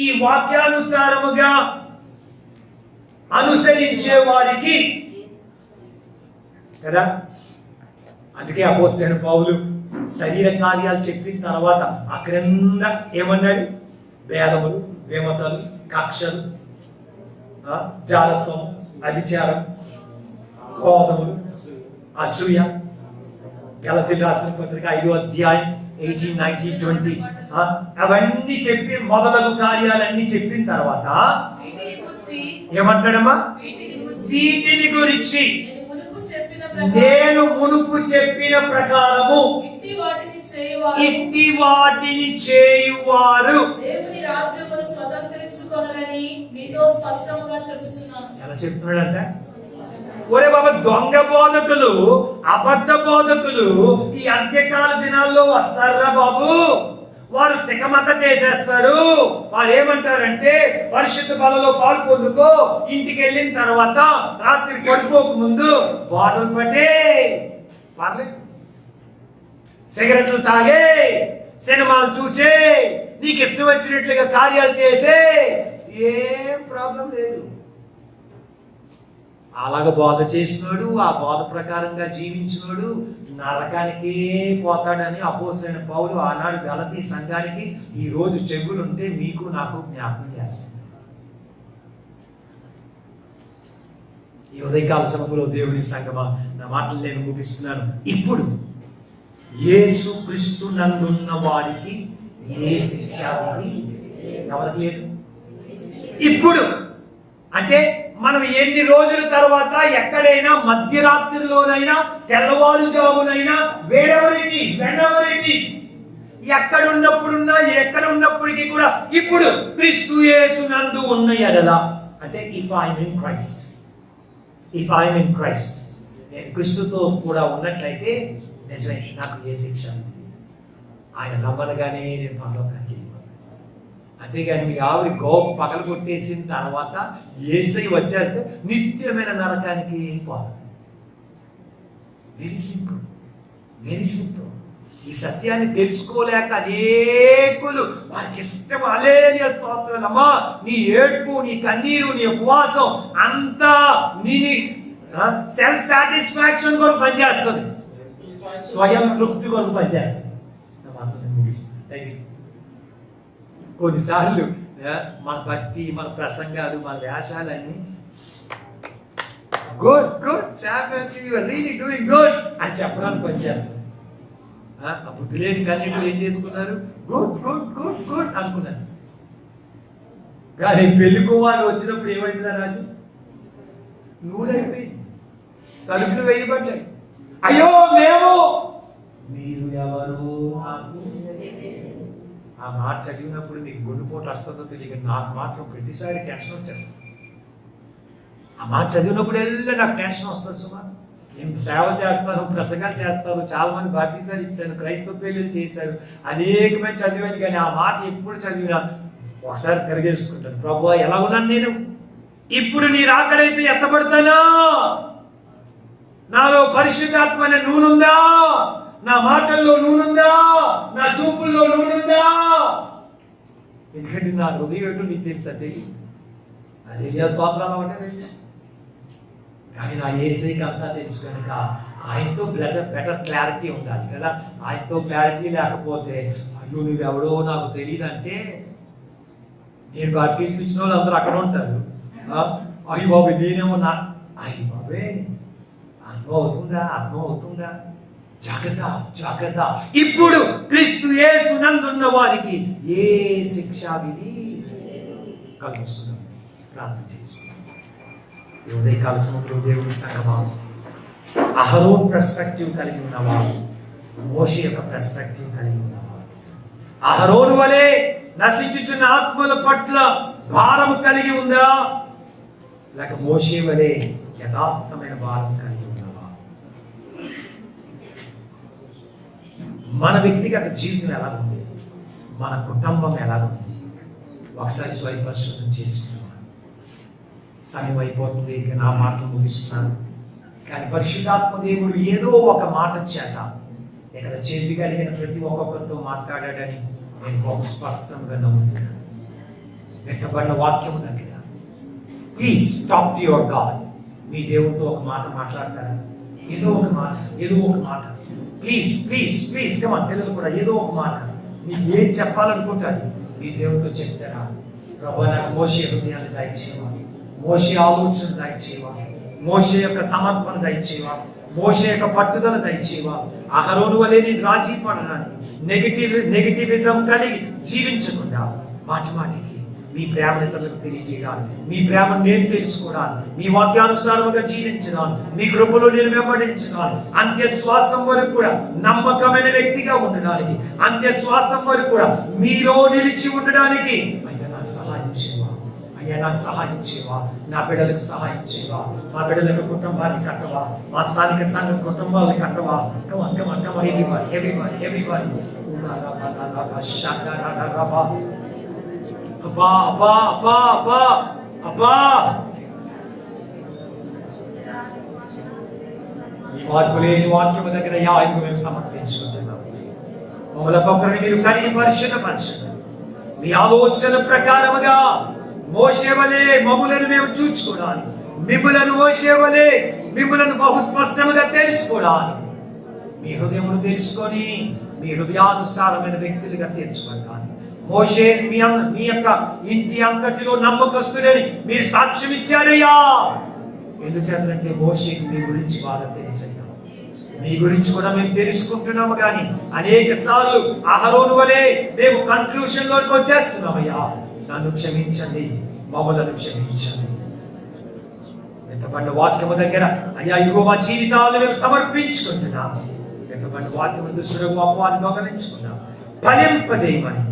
ఈ వాక్యానుసారముగా అనుసరించే వారికి కదా. అందుకే అపోస్తలుడైన పౌలు శరీర కార్యాలు చెప్పిన తర్వాత అక్రింద ఏమన్నాడు? భేదములు, వేమతలు, కక్షలు, జాలత్వం, అభిచారం, క్రోధములు, అసూయ. గలతీయులకు రాసిన పత్రిక 5వ అధ్యాయం 18, 19, 20 అవన్నీ చెప్పి మొదలగు కార్యాలన్నీ చెప్పిన తర్వాత ఏమంటాడమ్మా? వీటిని గురించి నేను మునుపు చెప్పిన ప్రకారము ఇట్టి వాటిని చేయువారు దేవుని రాజ్యమును స్వతంత్రించుకొనరని మీతో స్పష్టముగా చెప్పుచున్నాను. ఎలా చెప్తున్నాడంట? ఒరే బాబా, దొంగ బోధకులు, అబద్ధ బోధకులు ఈ అంత్యకాల దినాల్లో వస్తారా బాబు? వారు తికమక చేసేస్తారు. వారు ఏమంటారంటే పరిశుద్ధ బలలో పాలు పొందుకో, ఇంటికి వెళ్ళిన తర్వాత రాత్రి పడిపోక ముందు బాటలు పట్టే, పర్లేదు, సిగరెట్లు తాగే, సినిమాలు చూచే, నీకు ఇష్టం వచ్చినట్లుగా కార్యాలు చేసే, ఏం ప్రాబ్లం లేదు. అలాగ బోధ చేసినాడు, ఆ బోధ ప్రకారంగా జీవించినాడు నరకానికే పోతాడని అపోస్తలుడైన పౌలు ఆనాడు గలతీ సంఘానికి ఈ రోజు చెవులుంటే మీకు నాకు జ్ఞాపకం చేస్తాడు. ఈ ఉదయకాల సమయంలో దేవుని సంగమా, నా మాటలు నేను ముగిస్తున్నాను. ఇప్పుడు యేసు క్రీస్తు నందున్న వారికి ఏ శిక్ష ఎవరికి లేదు. ఇప్పుడు అంటే మనం ఎన్ని రోజుల తర్వాత ఎక్కడైనా మధ్యరాత్రిలోనైనా తెల్లవారుజామునైనా wherever it is ఎక్కడ ఉన్నప్పుడున్నా ఎక్కడ ఉన్నప్పటికీ కూడా ఇప్పుడు క్రీస్తు యేసు నందు ఉన్న ఎడల అంటే ఇఫ్ ఐఎమ్ ఇన్ క్రైస్ట్ నేను క్రీస్తుతో కూడా ఉన్నట్లయితే నిజమే నాకు ఏ శిక్ష ఆయన నమ్మనగానే నేను పరలోకానికి. అంతేగాని మీ ఆవిడ గోపు పగలు కొట్టేసిన తర్వాత యేసై వచ్చేస్తే నిత్యమైన నరకానికి పోదు. Very simple, very simple. ఈ సత్యాన్ని తెలుసుకోలేక అనేకులు వారికి ఇష్టం హల్లెలూయా స్తోత్రాలమ్మా, నీ ఏడ్పు, నీ కన్నీరు, నీ ఉపవాసం అంతా నీ సెల్ఫ్ సాటిస్ఫాక్షన్ కొరకు పనిచేస్తుంది, స్వయం తృప్తి కొరకు పనిచేస్తుంది. కొన్నిసార్లు మన భక్తి, మన ప్రసంగాలు, మన వేషాలన్నీ good good you are really doing good అని చెప్పడానికి పనిచేస్తాయి. ఆ బుద్ధి లేని కన్నీళ్ళు ఏం చేసుకున్నారు? గుడ్ గుడ్ గుడ్ గుడ్ అనుకున్నారు. కానీ పెళ్లి కుమారుడు వచ్చినప్పుడు ఏమైందా రాజు? నూనెైపోయింది, తలుపులు వేయబడ్డాయి. అయ్యో మేము, మీరు ఎవరు నాకు. ఆ మాట చదివినప్పుడు నీకు గుండెపోటు వస్తుందో తెలియదు, నాకు మాత్రం ప్రతిసారి టెన్షన్ వచ్చేస్తుంది. ఆ మాట చదివినప్పుడు నాకు టెన్షన్ వస్తుంది. సుమా ఎంత సేవ చేస్తాను, ప్రసంగాలు చేస్తాను, చాలా మంది బాప్టిజాలు ఇచ్చాను, క్రైస్తవ పెళ్లిళ్ళు చేశారు, అనేకమైన చదివాను. కానీ ఆ మాట ఎప్పుడు చదివినా ఒకసారి తిరిగేసుకుంటాను, ప్రభువా ఎలా ఉన్నాను నేను? ఇప్పుడు నీ రాకడైతే ఎత్తబడతానా? నాలో పరిశుద్ధాత్మ అనే నూనెందా? నా మాటల్లో నూనెందా? నా చూపుల్లో నూనెందా? ఎందుకంటే నా హృదయం ఏంటో నీకు తెలుసు. అదే స్తోత్రాలు అంటే తెలుసు, కానీ నా యేసయ్యకి అంతా తెలుసు కనుక ఆయనతో బెటర్ క్లారిటీ ఉండాలి కదా. ఆయనతో క్లారిటీ లేకపోతే అయ్యో నువ్వెవడో నాకు తెలియదు అంటే, నేను బాప్టిజం ఇచ్చిన వాళ్ళు అందరూ అక్కడ ఉంటారు. అయ్యి బాబు నేనేమన్నా, అయ్యి బాబే అర్థం అవుతుందా? జాగ్రత్త. ఇప్పుడు క్రీస్తు యేసు నందున్న వారికి ఏ శిక్షా విధి కలుగుతున్నాం. ప్రార్థన చేస్తున్నాం. ఉదయకాల సమయంలో దేవుని సంగమా, అహరోన్ పర్స్పెక్టివ్ కలిగి ఉన్నవారు, మోషే యొక్క పర్స్పెక్టివ్ కలిగి ఉన్నవారు. అహరోను వలె నశించుచున్న ఆత్మల పట్ల భారము కలిగి ఉందా, లేక మోషే వలె యథార్థమైన భారం కలిగి ఉన్నవా? మన వ్యక్తిగత జీవితం ఎలా ఉంది, మన కుటుంబం ఎలా ఉంది, ఒకసారి స్వయపరిశోధన చేసుకున్నాను. సమయం అయిపోతుంది, ఇక నా మాటలు ముగిస్తున్నాను. కానీ పరిశుద్ధాత్మ దేవుడు ఏదో ఒక మాట చేత ఇక్కడ చెప్పగలిగిన ప్రతి ఒక్కొక్కరితో మాట్లాడాడని నేను బహు స్పష్టంగా నమ్ముతున్నాను. వెతబడిన వాక్యం దగ్గర please talk to your God. మీ దేవుడితో ఒక మాట మాట్లాడతారా? ఏదో ఒక మాట ప్లీజ్ కమా. పిల్లలు కూడా ఏదో ఒక మాట మీకు ఏం చెప్పాలనుకుంటారు మీ దేవుడితో చెప్తారా? ప్రభువా నాకు మోషే హృదయాన్ని దయచేవా, మోషే ఆలోచన దయచేవా, మోషే యొక్క సమర్పణ దయచేవా, మోషే యొక్క పట్టుదల దయచేవా. అహరోను వలె నేను రాజీ పడడానికి నెగిటివిజం కలిగి జీవించకుండా మాటికి మీ ప్రేమను ఇతరులకు తెలియజేయాలి, మీ ప్రేమను నేను తెలుసుకోవడానికి, మీ వాక్యానుసారముగా జీవించడానికి, మీ కృపలో నేను వెంబడించడానికి, అంత్య శ్వాసం వరకు కూడా నమ్మకమైన వ్యక్తిగా ఉండడానికి, అంత్య శ్వాసం వరకు కూడా మీలో నిలిచి ఉండడానికి అయ్యా నాకు సహాయం చేయవా, నా బిడ్డలకు సహాయం చేయవా, మా బిడ్డలకు కుటుంబాన్ని కట్టవా, మా స్థానిక సంఘ కుటుంబాలను కట్టవా. అబ్బా ఈ మార్పు లేని వాక్యము దగ్గర యాయకు మేము సమర్పించుకుంటున్నాం. మమ్మల్ని ఒక్కొక్కరిని మీరు కలిగి పరిశుద్ధపరచండి. మీ ఆలోచన ప్రకారముగా మోషే వలె మమ్ములను మేము చూసుకోవాలి, మిమ్ములను మోషే వలె మిమ్ములను బహు స్పష్టంగా తెలుసుకోవాలి. మీ హృదయమును తెలుసుకొని మీ హృదయానుసారమైన వ్యక్తులుగా తీర్చుకుంటాను. మోషే మీ యొక్క ఇంటి అంగటిలో నమ్మకస్తులని మీరు సాక్ష్యం ఇచ్చారయ్యా. ఎందుచేతంటే మోషేకి మీ గురించి బాగా తెలుసయ్యా. మీ గురించి కూడా మేము తెలుసుకుంటున్నాము, కానీ అనేక సార్లు అహరోను వలె మేము కన్క్లూషన్ లోకి వచ్చేస్తున్నామయ్యా. నన్ను క్షమించండి, మమ్మలను క్షమించండి. ఎంతమంది వాక్యము దగ్గర అయ్యా ఇగో మా జీవితాలను మేము సమర్పించుకుంటున్నాము. ఎంతమంది వాక్యము దుష్టులకు అపవాది దొంగలించుకున్నాము. ఫలింపజేయమని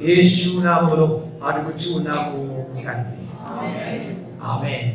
యేసు నామములో అడుగుచున్నాము తండ్రి. ఆమేన్.